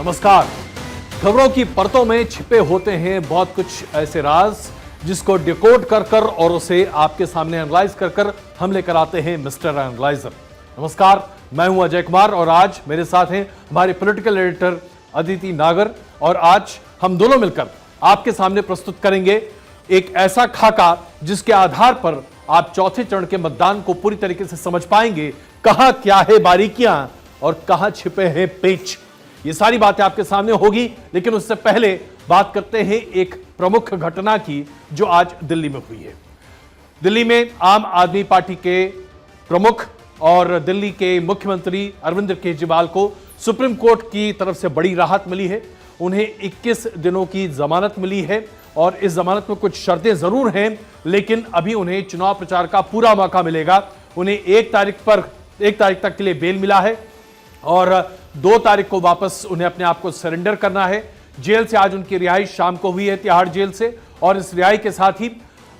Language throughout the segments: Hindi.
नमस्कार। खबरों की परतों में छिपे होते हैं बहुत कुछ ऐसे राज जिसको डिकोड कर और उसे आपके सामने एनालाइज कर हम लेकर आते हैं मिस्टर एनालाइजर। नमस्कार, मैं हूं अजय कुमार और आज मेरे साथ हैं हमारे पॉलिटिकल एडिटर अदिति नागर और आज हम दोनों मिलकर आपके सामने प्रस्तुत करेंगे एक ऐसा खाका जिसके आधार पर आप चौथे चरण के मतदान को पूरी तरीके से समझ पाएंगे। कहां क्या है बारीकियां और कहां छिपे हैं पेच, ये सारी बातें आपके सामने होगी। लेकिन उससे पहले बात करते हैं एक प्रमुख घटना की जो आज दिल्ली में हुई है। दिल्ली में आम आदमी पार्टी के प्रमुख और दिल्ली के मुख्यमंत्री अरविंद केजरीवाल को सुप्रीम कोर्ट की तरफ से बड़ी राहत मिली है। उन्हें 21 दिनों की जमानत मिली है और इस जमानत में कुछ शर्तें जरूर हैं, लेकिन अभी उन्हें चुनाव प्रचार का पूरा मौका मिलेगा। उन्हें 1 तारीख तक के लिए बेल मिला है और 2 तारीख को वापस उन्हें अपने आप को सरेंडर करना है। जेल से आज उनकी रिहाई शाम को हुई है, तिहाड़ जेल से, और इस रिहाई के साथ ही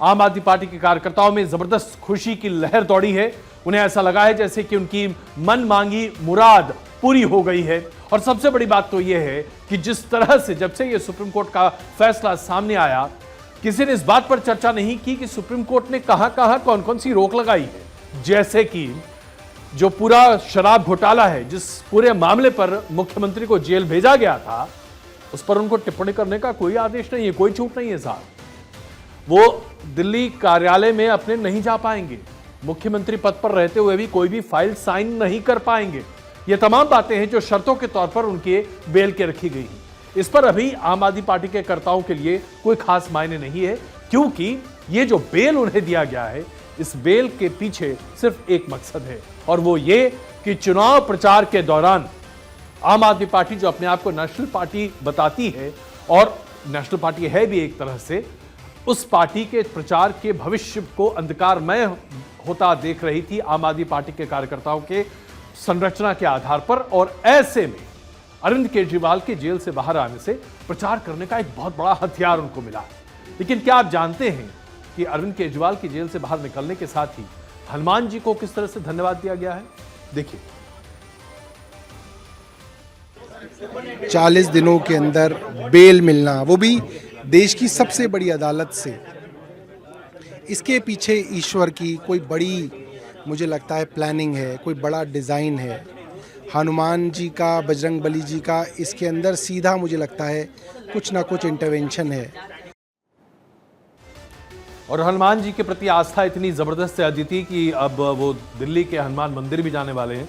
आम आदमी पार्टी के कार्यकर्ताओं में जबरदस्त खुशी की लहर दौड़ी है। उन्हें ऐसा लगा है जैसे कि उनकी मन मांगी मुराद पूरी हो गई है। और सबसे बड़ी बात तो यह है कि जिस तरह से जब से यह सुप्रीम कोर्ट का फैसला सामने आया, किसी ने इस बात पर चर्चा नहीं की कि सुप्रीम कोर्ट ने कहां कहां कौन कौन सी रोक लगाई है। जैसे कि जो पूरा शराब घोटाला है, जिस पूरे मामले पर मुख्यमंत्री को जेल भेजा गया था, उस पर उनको टिप्पणी करने का कोई आदेश नहीं है, कोई छूट नहीं है साहब। वो दिल्ली कार्यालय में अपने नहीं जा पाएंगे, मुख्यमंत्री पद पर रहते हुए भी कोई भी फाइल साइन नहीं कर पाएंगे। ये तमाम बातें हैं जो शर्तों के तौर पर उनके बेल के रखी गई हैं। इस पर अभी आम आदमी पार्टी के कर्ताओं के लिए कोई खास मायने नहीं है, क्योंकि ये जो बेल उन्हें दिया गया है, इस बेल के पीछे सिर्फ एक मकसद है और वो ये कि चुनाव प्रचार के दौरान आम आदमी पार्टी जो अपने आप को नेशनल पार्टी बताती है और नेशनल पार्टी है भी एक तरह से, उस पार्टी के प्रचार के भविष्य को अंधकारमय होता देख रही थी आम आदमी पार्टी के कार्यकर्ताओं के संरचना के आधार पर। और ऐसे में अरविंद केजरीवाल के जेल से बाहर आने से प्रचार करने का एक बहुत बड़ा हथियार उनको मिला। लेकिन क्या आप जानते हैं कि अरविंद केजरीवाल की जेल से बाहर निकलने के साथ ही हनुमान जी को किस तरह से धन्यवाद दिया गया है? देखिए, 40 दिनों के अंदर बेल मिलना, वो भी देश की सबसे बड़ी अदालत से, इसके पीछे ईश्वर की कोई बड़ी, मुझे लगता है, प्लानिंग है, कोई बड़ा डिज़ाइन है। हनुमान जी का, बजरंगबली जी का, इसके अंदर सीधा मुझे लगता है कुछ ना कुछ इंटरवेंशन है। और हनुमान जी के प्रति आस्था इतनी जबरदस्त है अदिति कि अब वो दिल्ली के हनुमान मंदिर भी जाने वाले हैं।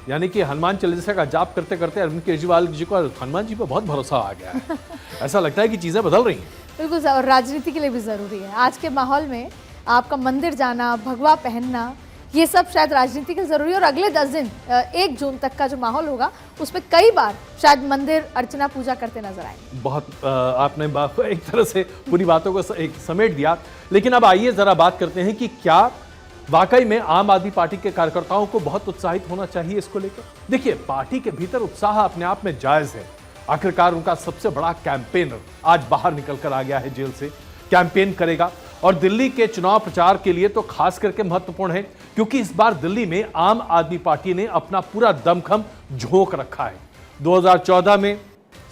यानी कि हनुमान चालीसा का जाप करते करते अरविंद केजरीवाल जी को हनुमान जी पर बहुत भरोसा आ गया है। ऐसा लगता है कि चीजें बदल रही हैं। बिल्कुल, और राजनीति के लिए भी जरूरी है। आज के माहौल में आपका मंदिर जाना, भगवा पहनना, ये सब शायद राजनीति के जरूरी है। और अगले 10 दिन 1 जून तक का जो माहौल होगा उसमें कई बार शायद मंदिर अर्चना पूजा करते नजर आएंगे। बहुत आपने एक तरह से पूरी बातों को एक समेट दिया। लेकिन अब आइए जरा बात करते हैं कि क्या वाकई में आम आदमी पार्टी के कार्यकर्ताओं को बहुत उत्साहित होना चाहिए इसको लेकर। देखिए, पार्टी के भीतर उत्साह अपने आप में जायज है। आखिरकार उनका सबसे बड़ा कैंपेनर आज बाहर निकल कर आ गया है जेल से, कैंपेन करेगा। और दिल्ली के चुनाव प्रचार के लिए तो खास करके महत्वपूर्ण है, क्योंकि इस बार दिल्ली में आम आदमी पार्टी ने अपना पूरा दमखम झोंक रखा है। 2014 में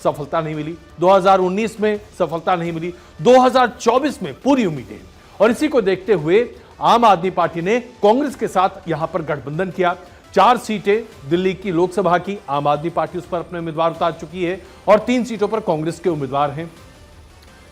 सफलता नहीं मिली, 2019 में सफलता नहीं मिली, 2024 में पूरी उम्मीदें। और इसी को देखते हुए आम आदमी पार्टी ने कांग्रेस के साथ यहां पर गठबंधन किया। 4 सीटें दिल्ली की लोकसभा की आम आदमी पार्टी उस पर अपने उम्मीदवार उतार चुकी है और 3 सीटों पर कांग्रेस के उम्मीदवार हैं।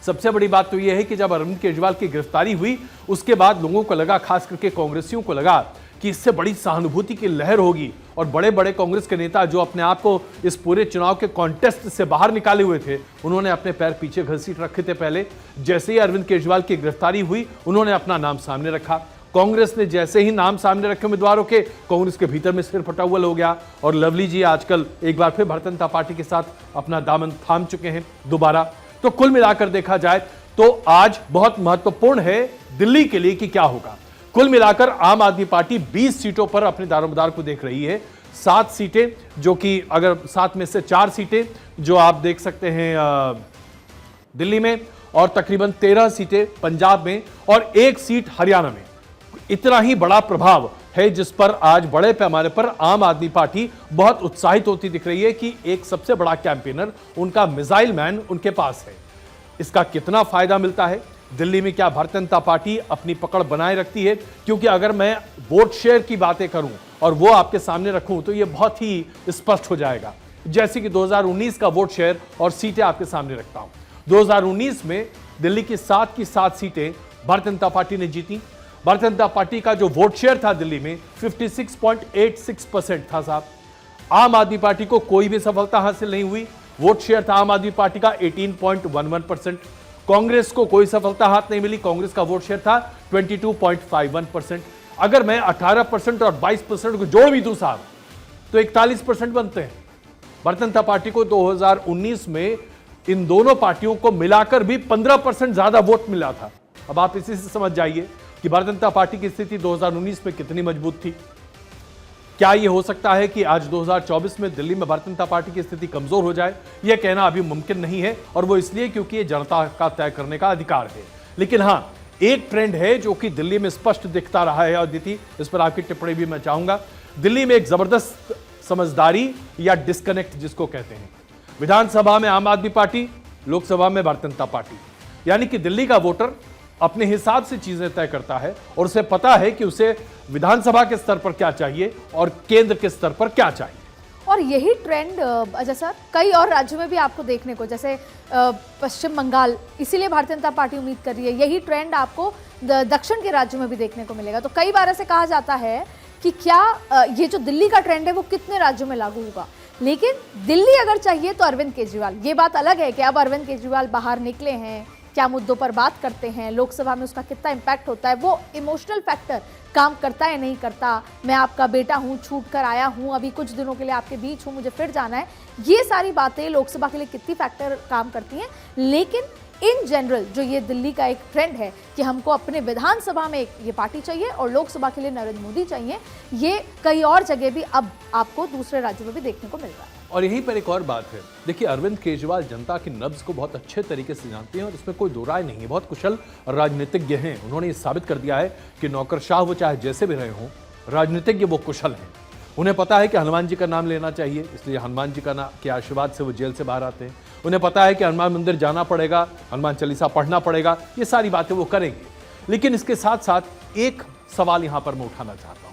सबसे बड़ी बात तो यह है कि जब अरविंद केजरीवाल की गिरफ्तारी हुई, उसके बाद लोगों को लगा, खास करके कांग्रेसियों को लगा, कि इससे बड़ी सहानुभूति की लहर होगी और बड़े बड़े कांग्रेस के नेता जो अपने आप को इस पूरे चुनाव के कॉन्टेस्ट से बाहर निकाले हुए थे, उन्होंने अपने पैर पीछे घसीट रखे थे। पहले जैसे ही अरविंद केजरीवाल की गिरफ्तारी हुई, उन्होंने अपना नाम सामने रखा। कांग्रेस ने जैसे ही नाम सामने रखे उम्मीदवारों के, कांग्रेस के भीतर में सिर फटाउल हो गया। और लवली जी आजकल एक बार फिर भारतीय जनता पार्टी के साथ अपना दामन थाम चुके हैं दोबारा। तो कुल मिलाकर देखा जाए तो आज बहुत महत्वपूर्ण है दिल्ली के लिए कि क्या होगा। कुल मिलाकर आम आदमी पार्टी 20 सीटों पर अपने दारोमदार को देख रही है। 7 सीटें, जो कि अगर 7 में से 4 सीटें जो आप देख सकते हैं दिल्ली में, और तकरीबन 13 सीटें पंजाब में और 1 सीट हरियाणा में। इतना ही बड़ा प्रभाव है जिस पर आज बड़े पैमाने पर आम आदमी पार्टी बहुत उत्साहित होती दिख रही है कि एक सबसे बड़ा कैंपेनर, उनका मिसाइल मैन उनके पास है। इसका कितना फायदा मिलता है? दिल्ली में क्या भारतीय जनता पार्टी अपनी पकड़ बनाए रखती है? क्योंकि अगर मैं वोट शेयर की बातें करूं और वो आपके सामने रखूं तो ये बहुत ही स्पष्ट हो जाएगा। जैसे कि 2019 का वोट शेयर और सीटें आपके सामने रखता हूं। 2019 में दिल्ली की 7 सीटें भारतीय जनता पार्टी ने जीती। भारतीय जनता पार्टी का जो वोट शेयर था दिल्ली में 56.86% था साहब। आम आदमी पार्टी को कोई भी सफलता हासिल नहीं हुई। वोट शेयर था आम आदमी पार्टी का 18.11%। कांग्रेस को कोई सफलता हाथ नहीं मिली। कांग्रेस का वोट शेयर था 22.51%। अगर मैं 18% और 22% को जोड़ भी दूं साहब तो 41% बनते हैं। भारतीय जनता पार्टी को 2019 में इन दोनों पार्टियों को मिलाकर भी 15% ज्यादा वोट मिला था। अब आप इसी से समझ जाइए कि भारतीय जनता पार्टी की स्थिति 2019 में कितनी मजबूत थी। क्या यह हो सकता है कि आज 2024 में दिल्ली में भारतीय जनता पार्टी की स्थिति कमजोर हो जाए? यह कहना अभी मुमकिन नहीं है, और वो इसलिए क्योंकि यह जनता का तय करने का अधिकार है। लेकिन हां, एक ट्रेंड है जो कि दिल्ली में स्पष्ट दिखता रहा है। अदिति, इस पर आपकी टिप्पणी भी मैं चाहूंगा। दिल्ली में एक जबरदस्त समझदारी या डिस्कनेक्ट जिसको कहते हैं। विधानसभा में आम आदमी पार्टी, लोकसभा में भारतीय जनता पार्टी, यानी कि दिल्ली का वोटर अपने हिसाब से चीजें तय करता है और उसे पता है कि उसे विधानसभा के स्तर पर क्या चाहिए और केंद्र के स्तर पर क्या चाहिए। और यही ट्रेंड अजय सर कई और राज्यों में भी आपको देखने को, जैसे पश्चिम बंगाल, इसीलिए भारतीय जनता पार्टी उम्मीद कर रही है यही ट्रेंड आपको दक्षिण के राज्यों में भी देखने को मिलेगा। तो कई बार ऐसे कहा जाता है कि क्या ये जो दिल्ली का ट्रेंड है वो कितने राज्यों में लागू होगा, लेकिन दिल्ली अगर चाहिए तो अरविंद केजरीवाल। ये बात अलग है कि अब अरविंद केजरीवाल बाहर निकले हैं, क्या मुद्दों पर बात करते हैं, लोकसभा में उसका कितना इम्पैक्ट होता है, वो इमोशनल फैक्टर काम करता है नहीं करता। मैं आपका बेटा हूं, छूट कर आया हूं, अभी कुछ दिनों के लिए आपके बीच हूं, मुझे फिर जाना है, ये सारी बातें लोकसभा के लिए कितनी फैक्टर काम करती हैं। लेकिन इन जनरल जो ये दिल्ली का एक ट्रेंड है कि हमको अपने विधानसभा में ये पार्टी चाहिए और लोकसभा के लिए नरेंद्र मोदी चाहिए, ये कई और जगह भी अब आपको दूसरे राज्यों में भी देखने को मिल रहा है। और यहीं पर एक और बात है, देखिए अरविंद केजरीवाल जनता की नब्ज को बहुत अच्छे तरीके से जानते हैं और इसमें कोई दो राय नहीं है। बहुत कुशल राजनीतिज्ञ हैं। उन्होंने ये साबित कर दिया है कि नौकरशाह वो चाहे जैसे भी रहे हों, राजनीतिज्ञ वो कुशल हैं। उन्हें पता है कि हनुमान जी का नाम लेना चाहिए, इसलिए हनुमान जी के आशीर्वाद से वो जेल से बाहर आते हैं। उन्हें पता है कि हनुमान मंदिर जाना पड़ेगा, हनुमान चालीसा पढ़ना पड़ेगा, ये सारी बातें वो करेंगे। लेकिन इसके साथ साथ एक सवाल यहां पर मैं उठाना चाहता हूं।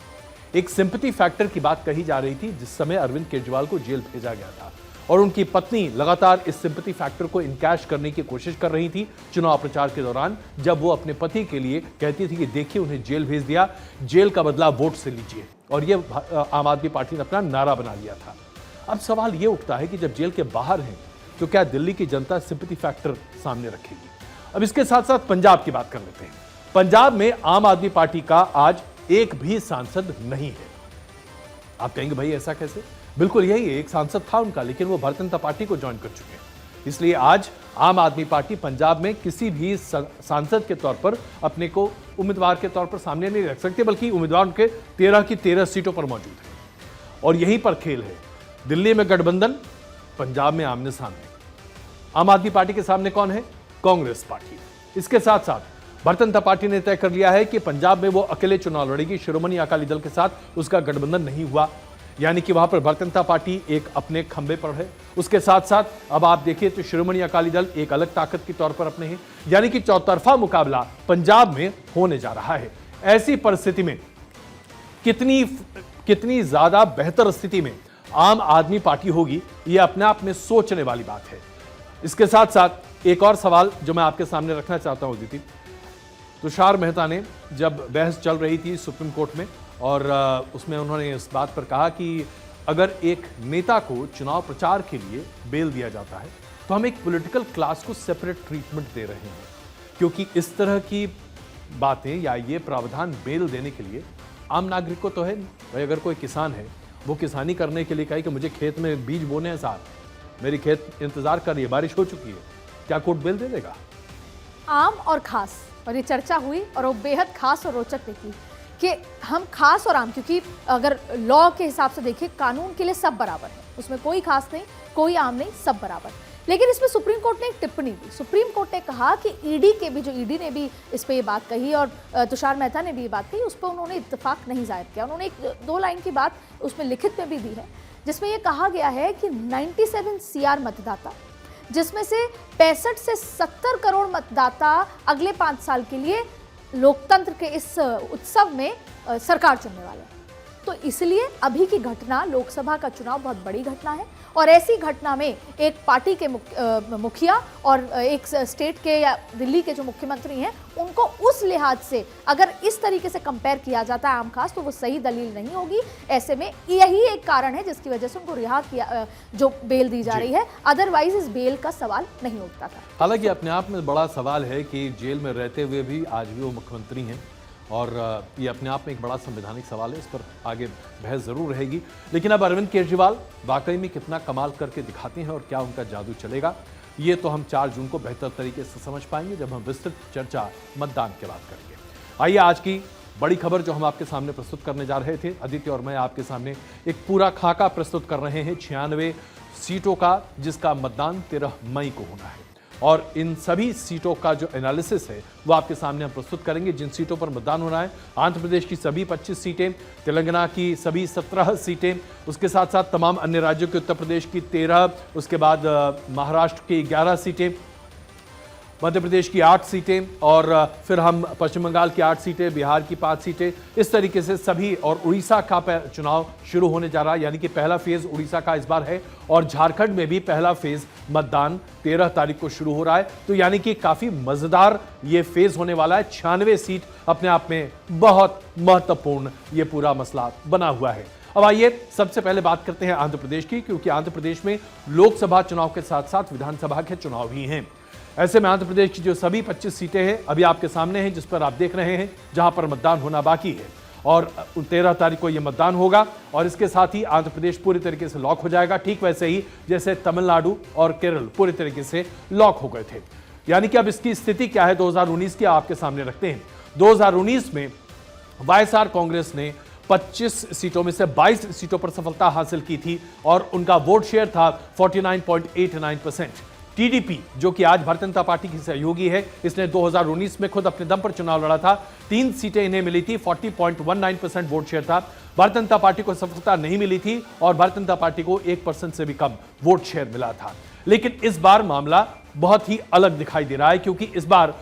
एक सिंपैथी फैक्टर की बात कही जा रही थी जिस समय अरविंद केजरीवाल को जेल भेजा गया था, और उनकी पत्नी लगातार इस सिंपैथी फैक्टर को इनकैश करने की कोशिश कर रही थी चुनाव प्रचार के दौरान, जब वो अपने पति के लिए कहती थी कि देखिए उन्हें जेल भेज दिया, जेल का बदला वोट से लीजिए, और ये आम आदमी पार्टी ने अपना नारा बना लिया था। अब सवाल ये उठता है कि जब जेल के बाहर हैं तो क्या दिल्ली की जनता सिंपैथी फैक्टर सामने रखेगी? अब इसके साथ साथ पंजाब की बात कर लेते हैं। पंजाब में आम आदमी पार्टी का आज एक भी सांसद नहीं है। आप कहेंगे भाई ऐसा कैसे? बिल्कुल यही है, एक सांसद था उनका, लेकिन वो भारतीय जनता पार्टी को ज्वाइन कर चुके हैं। इसलिए आज आम आदमी पार्टी पंजाब में किसी भी सांसद के तौर पर अपने को उम्मीदवार के तौर पर सामने नहीं रख सकते, बल्कि उम्मीदवार उनके 13 की 13 सीटों पर मौजूद है। और यहीं पर खेल है। दिल्ली में गठबंधन, पंजाब में आमने सामने। आम आदमी पार्टी के सामने कौन है? कांग्रेस पार्टी। इसके साथ साथ भारतीय जनता पार्टी ने तय कर लिया है कि पंजाब में वो अकेले चुनाव लड़ेगी। शिरोमणि अकाली दल के साथ उसका गठबंधन नहीं हुआ, यानी कि वहां पर भारतीय जनता पार्टी एक अपने खंबे पर है। उसके साथ साथ अब आप देखिए तो शिरोमणि अकाली दल एक अलग ताकत के तौर पर अपने हैं, यानी कि चौतरफा मुकाबला पंजाब में होने जा रहा है। ऐसी परिस्थिति में कितनी ज्यादा बेहतर स्थिति में आम आदमी पार्टी होगी, यह अपने आप में सोचने वाली बात है। इसके साथ साथ एक और सवाल जो मैं आपके सामने रखना चाहता हूं दीदी, तुषार मेहता ने जब बहस चल रही थी सुप्रीम कोर्ट में, और उसमें उन्होंने इस बात पर कहा कि अगर एक नेता को चुनाव प्रचार के लिए बेल दिया जाता है तो हम एक पॉलिटिकल क्लास को सेपरेट ट्रीटमेंट दे रहे हैं, क्योंकि इस तरह की बातें या ये प्रावधान बेल देने के लिए आम नागरिक को तो है भाई। अगर कोई किसान है, वो किसानी करने के लिए कहे कि मुझे खेत में बीज बोने हैं साहब, मेरी खेत इंतजार कर रही है, बारिश हो चुकी है, क्या कोर्ट बेल दे देगा? आम और खास, और ये चर्चा हुई और वो बेहद खास और रोचक निकली कि हम खास और आम, क्योंकि अगर लॉ के हिसाब से देखिए कानून के लिए सब बराबर है, उसमें कोई खास नहीं, कोई आम नहीं, सब बराबर। लेकिन इसमें सुप्रीम कोर्ट ने एक टिप्पणी दी। सुप्रीम कोर्ट ने कहा कि ईडी ने भी इस पे ये बात कही और तुषार मेहता ने भी ये बात कही, उस पर उन्होंने इत्तेफाक नहीं जाहिर किया। उन्होंने एक 2 लाइन की बात उसमें लिखित में भी दी है, जिसमें ये कहा गया है कि 97 CR मतदाता, जिसमें से 65 से 70 करोड़ मतदाता अगले 5 साल के लिए लोकतंत्र के इस उत्सव में सरकार चुनने वाले हैं। तो इसलिए अभी की घटना, लोकसभा का चुनाव बहुत बड़ी घटना है और ऐसी घटना में एक पार्टी के मुखिया और एक स्टेट के या दिल्ली के जो मुख्यमंत्री हैं, उनको उस लिहाज से अगर इस तरीके से कंपेयर किया जाता है आम खास, तो वो सही दलील नहीं होगी। ऐसे में यही एक कारण है जिसकी वजह से उनको रिहा किया, जो बेल दी जा रही है, अदरवाइज इस बेल का सवाल नहीं उठता था। हालांकि अपने आप में बड़ा सवाल है कि जेल में रहते हुए भी आज भी वो मुख्यमंत्री हैं और ये अपने आप में एक बड़ा संवैधानिक सवाल है, इस पर आगे बहस जरूर रहेगी। लेकिन अब अरविंद केजरीवाल वाकई में कितना कमाल करके दिखाते हैं और क्या उनका जादू चलेगा, ये तो हम 4 जून को बेहतर तरीके से समझ पाएंगे जब हम विस्तृत चर्चा मतदान के बाद करेंगे। आइए आज की बड़ी खबर जो हम आपके सामने प्रस्तुत करने जा रहे थे, आदित्य और मैं आपके सामने एक पूरा खाका प्रस्तुत कर रहे हैं 96 सीटों का, जिसका मतदान 13 मई को होना है और इन सभी सीटों का जो एनालिसिस है वो आपके सामने हम प्रस्तुत करेंगे। जिन सीटों पर मतदान होना है, आंध्र प्रदेश की सभी 25 सीटें, तेलंगाना की सभी 17 सीटें, उसके साथ साथ तमाम अन्य राज्यों के, उत्तर प्रदेश की 13, उसके बाद महाराष्ट्र की 11 सीटें, मध्य प्रदेश की 8 सीटें और फिर हम पश्चिम बंगाल की 8 सीटें, बिहार की 5 सीटें, इस तरीके से सभी, और उड़ीसा का चुनाव शुरू होने जा रहा है, यानी कि पहला फेज उड़ीसा का इस बार है और झारखंड में भी पहला फेज मतदान 13 तारीख को शुरू हो रहा है। तो यानी कि काफी मजेदार ये फेज होने वाला है। 96 सीट अपने आप में बहुत महत्वपूर्ण ये पूरा मसला बना हुआ है। अब आइए सबसे पहले बात करते हैं आंध्र प्रदेश की, क्योंकि आंध्र प्रदेश में लोकसभा चुनाव के साथ साथ विधानसभा के चुनाव भी हैं। ऐसे में आंध्र प्रदेश की जो सभी 25 सीटें हैं अभी आपके सामने हैं, जिस पर आप देख रहे हैं, जहां पर मतदान होना बाकी है और 13 तारीख को यह मतदान होगा और इसके साथ ही आंध्र प्रदेश पूरी तरीके से लॉक हो जाएगा, ठीक वैसे ही जैसे तमिलनाडु और केरल पूरी तरीके से लॉक हो गए थे। यानी कि अब इसकी स्थिति क्या है 2019 की आपके सामने रखते हैं। 2019 में वाईएसआर कांग्रेस ने 25 सीटों में से 22 सीटों पर सफलता हासिल की थी और उनका वोट शेयर था 49.89%। टीडीपी, जो कि आज भारतीय जनता पार्टी की सहयोगी है, इसने 2019 में खुद अपने दम पर चुनाव लड़ा था, 3 सीटें इन्हें मिली थी, 40.19% वोट शेयर था। भारतीय जनता पार्टी को सफलता नहीं मिली थी और भारतीय जनता पार्टी को 1% से भी कम वोट शेयर मिला था। लेकिन इस बार मामला बहुत ही अलग दिखाई दे रहा है, क्योंकि इस बार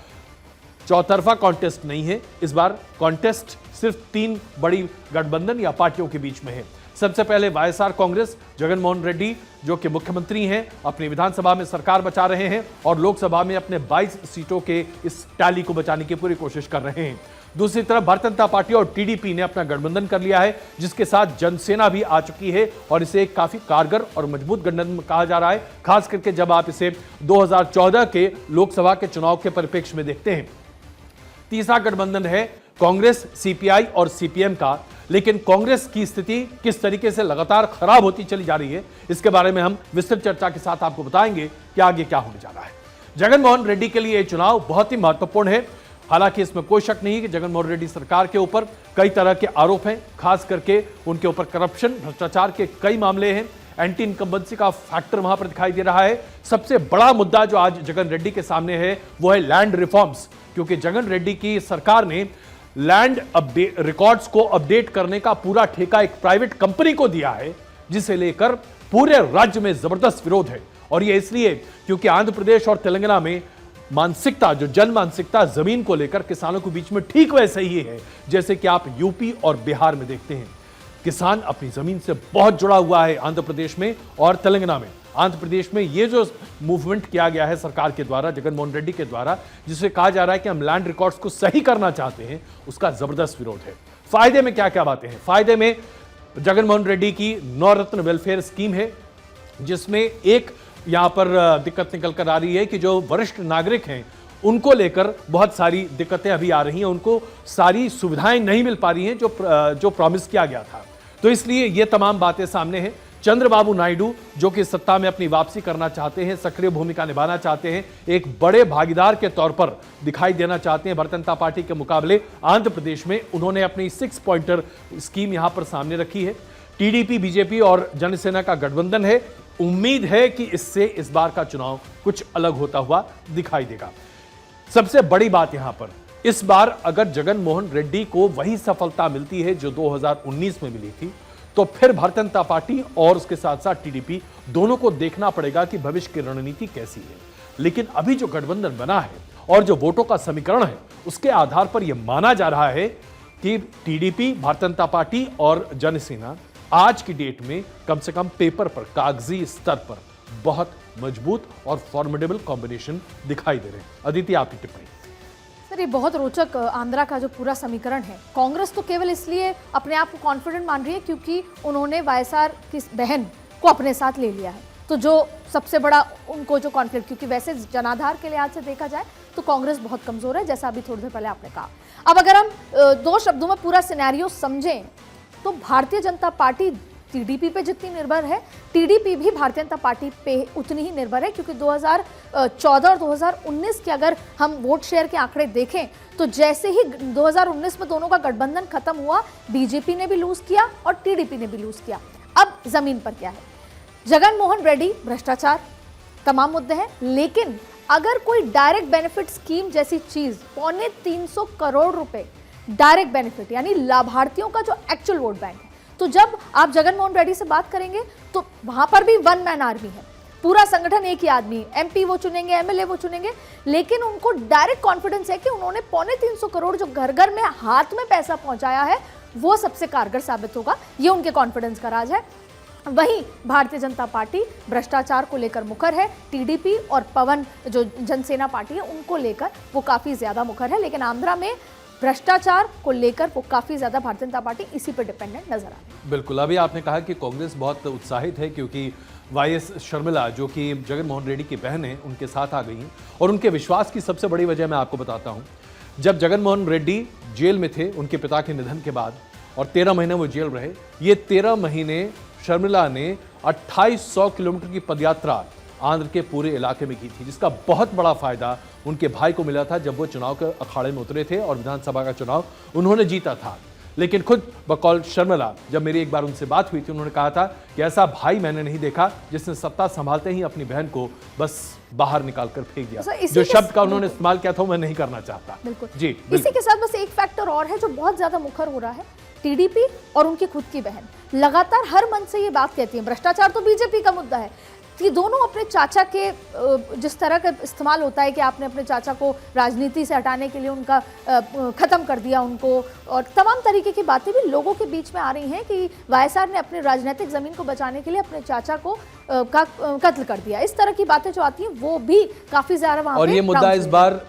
चौतरफा कॉन्टेस्ट नहीं है, इस बार कॉन्टेस्ट सिर्फ 3 बड़ी गठबंधन या पार्टियों के बीच में है। सबसे पहले वाईएसआर कांग्रेस, जगनमोहन रेड्डी जो कि मुख्यमंत्री हैं, अपनी विधानसभा में सरकार बचा रहे हैं और लोकसभा में अपने 22 सीटों के इस टैली को बचाने की पूरी कोशिश कर रहे हैं। दूसरी तरफ भारतीय जनता पार्टी और टीडीपी ने अपना गठबंधन कर लिया है, जिसके साथ जनसेना भी आ चुकी है और इसे एक काफी कारगर और मजबूत गठबंधन कहा जा रहा है, खास करके जब आप इसे 2014 के लोकसभा के चुनाव के परिप्रेक्ष्य में देखते हैं। तीसरा गठबंधन है कांग्रेस, सीपीआई और सीपीएम का। लेकिन कांग्रेस की स्थिति किस तरीके से लगातार खराब होती चली जा रही है, इसके बारे में हम विस्तृत चर्चा के साथ आपको बताएंगे कि आगे क्या होने जा रहा है। जगनमोहन रेड्डी के लिए यह चुनाव बहुत ही महत्वपूर्ण है। हालांकि इसमें कोई शक नहीं कि जगनमोहन रेड्डी सरकार के ऊपर कई तरह के आरोप हैं, खास करके उनके ऊपर करप्शन, भ्रष्टाचार के कई मामले हैं, एंटी इनकम्बेंसी का फैक्टर वहां पर दिखाई दे रहा है। सबसे बड़ा मुद्दा जो आज जगन रेड्डी के सामने है वो है लैंड रिफॉर्म्स, क्योंकि जगन रेड्डी की सरकार ने लैंड रिकॉर्ड्स को अपडेट करने का पूरा ठेका एक प्राइवेट कंपनी को दिया है, जिसे लेकर पूरे राज्य में जबरदस्त विरोध है। और यह इसलिए क्योंकि आंध्र प्रदेश और तेलंगाना में मानसिकता, जो जन मानसिकता जमीन को लेकर किसानों के बीच में ठीक वैसे ही है जैसे कि आप यूपी और बिहार में देखते हैं। किसान अपनी जमीन से बहुत जुड़ा हुआ है आंध्र प्रदेश में और तेलंगाना में। आंध्र प्रदेश में ये जो मूवमेंट किया गया है सरकार के द्वारा, जगनमोहन रेड्डी के द्वारा, जिसे कहा जा रहा है कि हम लैंड रिकॉर्ड्स को सही करना चाहते हैं, उसका जबरदस्त विरोध है। फायदे में क्या क्या बातें हैं? फायदे में जगनमोहन रेड्डी की नवरत्न वेलफेयर स्कीम है, जिसमें एक यहां पर दिक्कत निकल कर आ रही है कि जो वरिष्ठ नागरिक हैं उनको लेकर बहुत सारी दिक्कतें अभी आ रही हैं, उनको सारी सुविधाएं नहीं मिल पा रही हैं जो प्रॉमिस किया गया था। तो इसलिए ये तमाम बातें सामने हैं। चंद्रबाबू नायडू जो कि सत्ता में अपनी वापसी करना चाहते हैं, सक्रिय भूमिका निभाना चाहते हैं, एक बड़े भागीदार के तौर पर दिखाई देना चाहते हैं भारतीय जनता पार्टी के मुकाबले आंध्र प्रदेश में। उन्होंने अपनी 6 पॉइंटर स्कीम यहां पर सामने रखी है। टीडीपी, बीजेपी और जनसेना का गठबंधन है। उम्मीद है कि इससे इस बार का चुनाव कुछ अलग होता हुआ दिखाई देगा। सबसे बड़ी बात यहां पर, इस बार अगर जगन मोहन रेड्डी को वही सफलता मिलती है जो 2019 में मिली थी, तो फिर भारतीय जनता पार्टी और उसके साथ साथ टीडीपी दोनों को देखना पड़ेगा कि भविष्य की रणनीति कैसी है। लेकिन अभी जो गठबंधन बना है और जो वोटों का समीकरण है, उसके आधार पर यह माना जा रहा है कि टीडीपी, भारतीय जनता पार्टी और जनसेना आज की डेट में कम से कम पेपर पर, कागजी स्तर पर बहुत मजबूत और फॉर्मिडेबल कॉम्बिनेशन दिखाई दे रहे हैं। अदिति, आपकी टिप्पणी। सर, ये बहुत रोचक आंध्रा का जो पूरा समीकरण है। कांग्रेस तो केवल इसलिए अपने आप को कॉन्फिडेंट मान रही है क्योंकि उन्होंने वाईएसआर की बहन को अपने साथ ले लिया है, तो जो सबसे बड़ा उनको जो कॉन्फ्लिक्ट, क्योंकि वैसे जनाधार के लिहाज से देखा जाए तो कांग्रेस बहुत कमजोर है, जैसा अभी थोड़ी देर पहले आपने कहा। अब अगर हम दो शब्दों में पूरा सिनेरियो समझें तो भारतीय जनता पार्टी टीडीपी पे जितनी निर्भर है, टीडीपी भी भारतीय जनता पार्टी पे उतनी ही निर्भर है, क्योंकि 2014 और 2019 के अगर हम वोट शेयर के आंकड़े देखें तो जैसे ही 2019 में दोनों का गठबंधन खत्म हुआ, बीजेपी ने भी लूज किया और टीडीपी ने भी लूज किया। अब जमीन पर क्या है? जगन मोहन रेड्डी, भ्रष्टाचार, तमाम मुद्दे हैं, लेकिन अगर कोई डायरेक्ट बेनिफिट स्कीम जैसी चीज, 325 करोड़ रुपए डायरेक्ट बेनिफिट, यानी लाभार्थियों का जो एक्चुअल वोट बैंक है, तो जब आप जगन मोहन रेड्डी से बात करेंगे तो वहां पर भी वन मैन आर्मी है, पूरा संगठन एक ही आदमी, एमपी वो चुनेंगे, एमएलए वो चुनेंगे, लेकिन उनको डायरेक्ट कॉन्फिडेंस है कि उन्होंने 325 करोड़ जो घर घर में हाथ में पैसा पहुंचाया है वो सबसे कारगर साबित होगा। ये उनके कॉन्फिडेंस का राज है। वहीं भारतीय जनता पार्टी भ्रष्टाचार को लेकर मुखर है, टीडीपी और पवन जो जनसेना पार्टी है उनको लेकर वो काफी ज्यादा मुखर है, लेकिन आंध्रा में भ्रष्टाचार को लेकर वो काफी ज्यादा भारतीय जनता पार्टी इसी पर डिपेंडेंट नजर आ रही है। बिल्कुल, अभी आपने कहा कि कांग्रेस बहुत उत्साहित है क्योंकि वाईएस शर्मिला, जो कि जगन मोहन रेड्डी की बहन है, उनके साथ आ गई हैं। और उनके विश्वास की सबसे बड़ी वजह मैं आपको बताता हूं। जब जगन मोहन रेड्डी जेल में थे उनके पिता के निधन के बाद, और 13 महीने वो जेल रहे, ये 13 महीने शर्मिला ने 2800 किलोमीटर की पदयात्रा आंध्र के पूरे इलाके में की थी, जिसका बहुत बड़ा फायदा उनके भाई को मिला था जब वो चुनाव के अखाड़े में उतरे थे और विधानसभा का चुनाव उन्होंने जीता था। लेकिन खुद बकौल शर्मिला, जब मेरी एक बार उनसे बात हुई थी, उन्होंने कहा था कि ऐसा भाई मैंने नहीं देखा जिसने सत्ता संभालते ही अपनी बहन को बस बाहर निकालकर फेंक दिया। जो शब्द का उन्होंने इस्तेमाल किया था मैं नहीं करना चाहता। बिल्कुल जी, इसी के साथ बस एक फैक्टर और है जो बहुत ज्यादा मुखर हो रहा है, टीडीपी और उनकी खुद की बहन लगातार हर मंच से ये बात कहती है, भ्रष्टाचार तो बीजेपी का मुद्दा है, कि दोनों अपने चाचा के जिस तरह का इस्तेमाल होता है कि आपने अपने चाचा को राजनीति से हटाने के लिए उनका खत्म कर दिया उनको, और तमाम तरीके की बातें भी लोगों के बीच में आ रही हैं कि वाईएसआर ने अपनी राजनीतिक जमीन को बचाने के लिए अपने चाचा को कत्ल कर दिया। इस तरह की बातें जो आती हैं वो भी काफी ज्यादा वहां और ये मुद्दा इस बार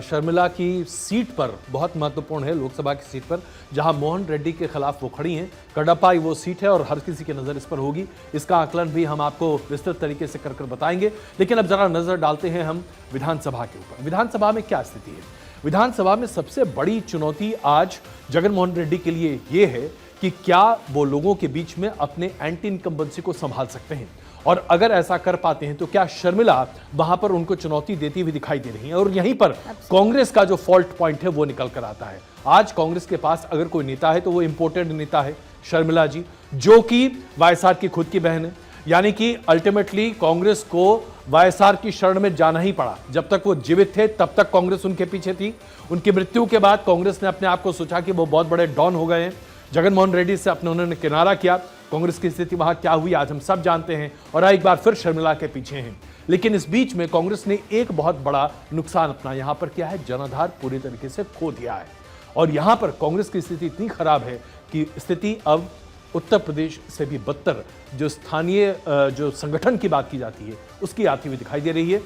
शर्मिला की सीट पर बहुत महत्वपूर्ण है, लोकसभा की सीट पर, जहां मोहन रेड्डी के खिलाफ वो खड़ी हैं। कडप्पा वो सीट है और हर किसी की नजर इस पर होगी। इसका आकलन भी हम आपको विस्तृत तरीके से कर बताएंगे। लेकिन अब जरा नजर डालते हैं हम विधानसभा के ऊपर। विधानसभा में क्या स्थिति है? विधानसभा में सबसे बड़ी चुनौती आज जगन मोहन रेड्डी के लिए ये है कि क्या वो लोगों के बीच में अपने एंटी इनकम्बेंसी को संभाल सकते हैं, और अगर ऐसा कर पाते हैं तो क्या शर्मिला वहां पर उनको चुनौती देती हुई दिखाई दे रही है। और यहीं पर कांग्रेस का जो फॉल्ट पॉइंट है वो निकल कर आता है। आज कांग्रेस के पास अगर कोई नेता है तो वो इंपोर्टेड नेता है शर्मिला जी, जो कि वाईएसआर की खुद की बहन है। यानी कि अल्टीमेटली कांग्रेस को वाईएसआर की शरण में जाना ही पड़ा। जब तक वो जीवित थे तब तक कांग्रेस उनके पीछे थी। उनकी मृत्यु के बाद कांग्रेस ने अपने आप को सोचा कि वो बहुत बड़े डॉन हो गए हैं। जगन मोहन रेड्डी से अपने उन्होंने किनारा किया। कांग्रेस की स्थिति वहां क्या हुई आज हम सब जानते हैं, और एक बार फिर शर्मिला के पीछे हैं। लेकिन इस बीच में कांग्रेस ने एक बहुत बड़ा नुकसान अपना यहां पर किया है, जनाधार पूरी तरीके से खो दिया है। और यहां पर कांग्रेस की स्थिति इतनी खराब है कि स्थिति अब उत्तर प्रदेश से भी बदतर, जो स्थानीय जो संगठन की बात की जाती है उसकी आती हुई दिखाई दे रही है।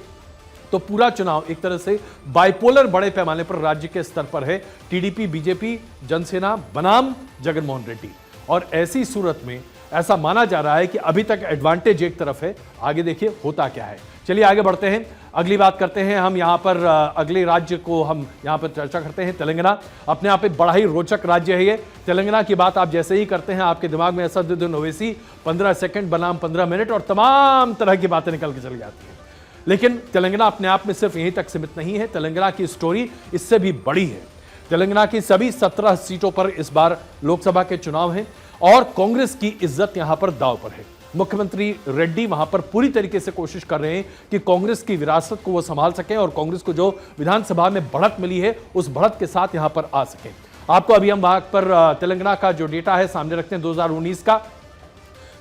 तो पूरा चुनाव एक तरह से बाइपोलर बड़े पैमाने पर राज्य के स्तर पर है, टीडीपी, बीजेपी, जनसेना बनाम जगन मोहन रेड्डी। और ऐसी सूरत में ऐसा माना जा रहा है कि अभी तक एडवांटेज एक तरफ है। आगे देखिए होता क्या है। चलिए आगे बढ़ते हैं, अगली बात करते हैं हम। यहाँ पर अगले राज्य को हम यहाँ पर चर्चा करते हैं, तेलंगाना। अपने आप में बड़ा ही रोचक राज्य है ये। तेलंगाना की बात आप जैसे ही करते हैं आपके दिमाग में असदुद्दीन ओवैसी 15 सेकंड बनाम 15 मिनट और तमाम तरह की बातें निकल के चली जाती हैं। लेकिन तेलंगाना अपने आप में सिर्फ यहीं तक सीमित नहीं है। तेलंगाना की स्टोरी इससे भी बड़ी है। तेलंगाना की सभी 17 सीटों पर इस बार लोकसभा के चुनाव हैं और कांग्रेस की इज्जत यहां पर दांव पर है। मुख्यमंत्री रेड्डी वहां पर पूरी तरीके से कोशिश कर रहे हैं कि कांग्रेस की विरासत को वो संभाल सकें और कांग्रेस को जो विधानसभा में बढ़त मिली है उस बढ़त के साथ यहां पर आ सकें। आपको अभी हम वहां पर तेलंगाना का जो डेटा है सामने रखते हैं 2019 का।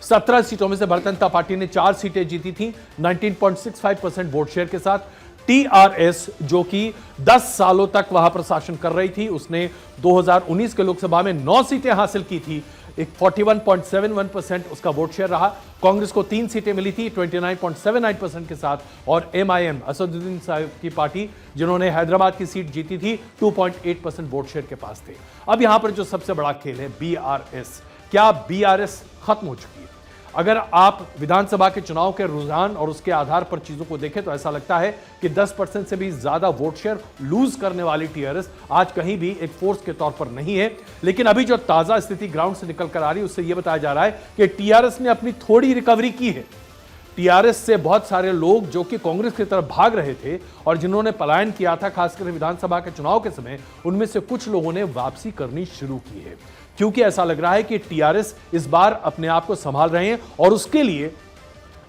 17 सीटों में से भारतीय जनता पार्टी ने 4 सीटें जीती थी 19.65% वोट शेयर के साथ। टीआरएस जो कि 10 सालों तक वहां पर शासन कर रही थी, उसने 2019 के लोकसभा में 9 सीटें हासिल की थी, एक 41.71% उसका वोट शेयर रहा। कांग्रेस को 3 सीटें मिली थी 29.79% के साथ, और एमआईएम असदुद्दीन साहब की पार्टी जिन्होंने हैदराबाद की सीट जीती थी 2.8% वोट शेयर के पास थे। अब यहां पर जो सबसे बड़ा खेल है बीआरएस, क्या बीआरएस खत्म हो चुकी है? अगर आप विधानसभा के चुनाव के रुझान और उसके आधार पर चीजों को देखें तो ऐसा लगता है कि 10% से भी ज्यादा वोट शेयर लूज करने वाली टीआरएस आज कहीं भी एक फोर्स के तौर पर नहीं है। लेकिन अभी जो ताजा स्थिति ग्राउंड से निकल कर आ रही है उससे यह बताया जा रहा है कि टीआरएस ने अपनी थोड़ी रिकवरी की है। टीआरएस से बहुत सारे लोग जो कि कांग्रेस की तरफ भाग रहे थे और जिन्होंने पलायन किया था खासकर विधानसभा के चुनाव के समय, उनमें से कुछ लोगों ने वापसी करनी शुरू की है, क्योंकि ऐसा लग रहा है कि टीआरएस इस बार अपने आप को संभाल रहे हैं और उसके लिए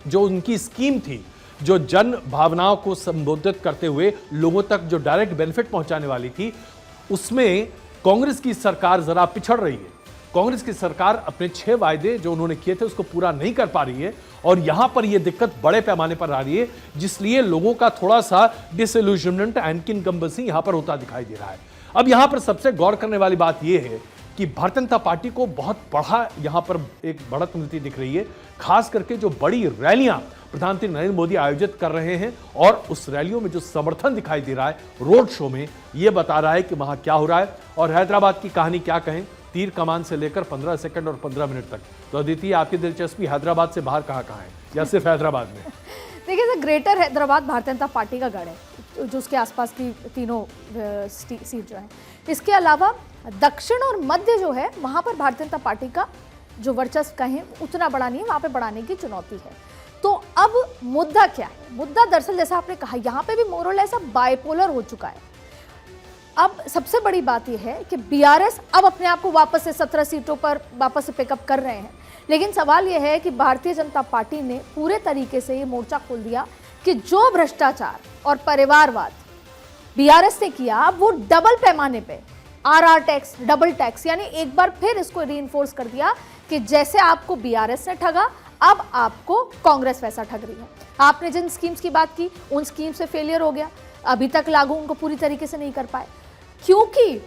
जो उनकी स्कीम थी, जो जन भावनाओं को संबोधित करते हुए लोगों तक जो डायरेक्ट बेनिफिट पहुंचाने वाली थी, उसमें कांग्रेस की सरकार जरा पिछड़ रही है। कांग्रेस की सरकार अपने 6 वायदे जो उन्होंने किए थे उसको पूरा नहीं कर पा रही है और यहां पर यह दिक्कत बड़े पैमाने पर आ रही है, जिसलिए लोगों का थोड़ा सा डिसइल्यूजनमेंट एंड इनकम्बेंसी यहां पर होता दिखाई दे रहा है। अब यहां पर सबसे गौर करने वाली बात यह है कि भारतीय जनता पार्टी को बहुत बड़ा यहां पर एक बढ़त मिलती दिख रही है, खास करके जो बड़ी रैलियां प्रधानमंत्री नरेंद्र मोदी आयोजित कर रहे हैं और उस रैलियों में जो समर्थन दिखाई दे रहा है रोड शो में, यह बता रहा है कि वहां क्या हो रहा है। और हैदराबाद की कहानी क्या कहें, तीर कमान से लेकर 15 सेकंड और 15 मिनट तक। तो अदिति, आपकी दिलचस्पी हैदराबाद से बाहर कहां है या सिर्फ हैदराबाद में? देखिए sir, greater Hyderabad Bharatiya Janata party का गढ़ है, जो उसके आसपास की तीनों सीट जो है। इसके अलावा दक्षिण और मध्य जो है वहां पर भारतीय जनता पार्टी का जो वर्चस्व कहें उतना बड़ा नहीं है, वहां पे बढ़ाने की चुनौती है। तो अब मुद्दा क्या है? मुद्दा दरअसल जैसा आपने कहा यहाँ पे भी मोरलेस अब बाइपोलर हो चुका है। अब सबसे बड़ी बात यह है कि बीआरएस अब अपने आप को वापस से 17 सीटों पर वापस से पिकअप कर रहे हैं, लेकिन सवाल यह है कि भारतीय जनता पार्टी ने पूरे तरीके से ये मोर्चा खोल दिया कि जो भ्रष्टाचार और परिवारवाद बीआरएस ने किया वो डबल पैमाने पे आरआर टैक्स, डबल टैक्स, यानी एक बार फिर इसको रीइंफोर्स कर दिया कि जैसे आपको बीआरएस ने ठगा अब आपको कांग्रेस वैसा ठग रही है। आपने जिन स्कीम्स की बात की उन स्कीम से फेलियर हो गया, अभी तक लागू उनको पूरी तरीके से नहीं कर पाए, क्योंकि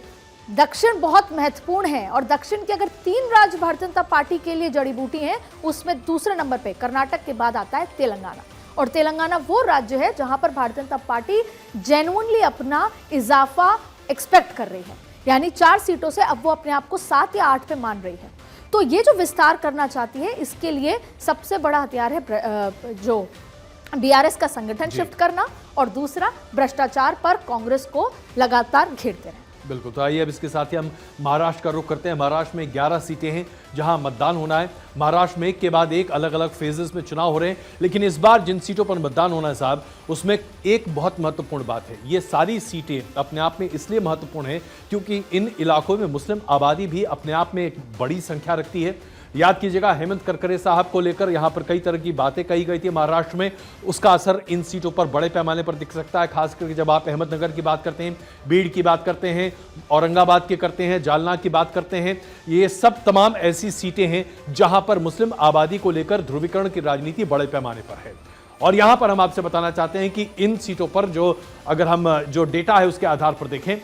दक्षिण बहुत महत्वपूर्ण है और दक्षिण के अगर 3 राज्य भारतीय जनता पार्टी के लिए जड़ी बूटी हैं, उसमें दूसरे नंबर पे कर्नाटक के बाद आता है तेलंगाना। और तेलंगाना वो राज्य है जहां पर भारतीय जनता पार्टी जेन्युइनली अपना इजाफा एक्सपेक्ट कर रही है, यानी 4 सीटों से अब वो अपने आप को 7 या 8 पे मान रही है। तो ये जो विस्तार करना चाहती है, इसके लिए सबसे बड़ा हथियार है जो बीआरएस का संगठन शिफ्ट करना और दूसरा भ्रष्टाचार पर कांग्रेस को लगातार घेरते रहना। बिल्कुल, तो आइए अब इसके साथ ही हम महाराष्ट्र का रुख करते हैं। महाराष्ट्र में 11 सीटें हैं जहां मतदान होना है। महाराष्ट्र में एक के बाद एक अलग अलग फेजेस में चुनाव हो रहे हैं, लेकिन इस बार जिन सीटों पर मतदान होना है साहब, उसमें एक बहुत महत्वपूर्ण बात है। ये सारी सीटें अपने आप में इसलिए महत्वपूर्ण है क्योंकि इन इलाकों में मुस्लिम आबादी भी अपने आप में एक बड़ी संख्या रखती है। याद कीजिएगा, हेमंत करकरे साहब को लेकर यहां पर कई तरह की बातें कही गई थी महाराष्ट्र में, उसका असर इन सीटों पर बड़े पैमाने पर दिख सकता है। खास करके जब आप अहमदनगर की बात करते हैं, बीड़ की बात करते हैं, औरंगाबाद की करते हैं, जालना की बात करते हैं, ये सब तमाम ऐसी सीटें हैं जहां पर मुस्लिम आबादी को लेकर ध्रुवीकरण की राजनीति बड़े पैमाने पर है। और यहां पर हम आपसे बताना चाहते हैं कि इन सीटों पर जो अगर हम जो डेटा है उसके आधार पर देखें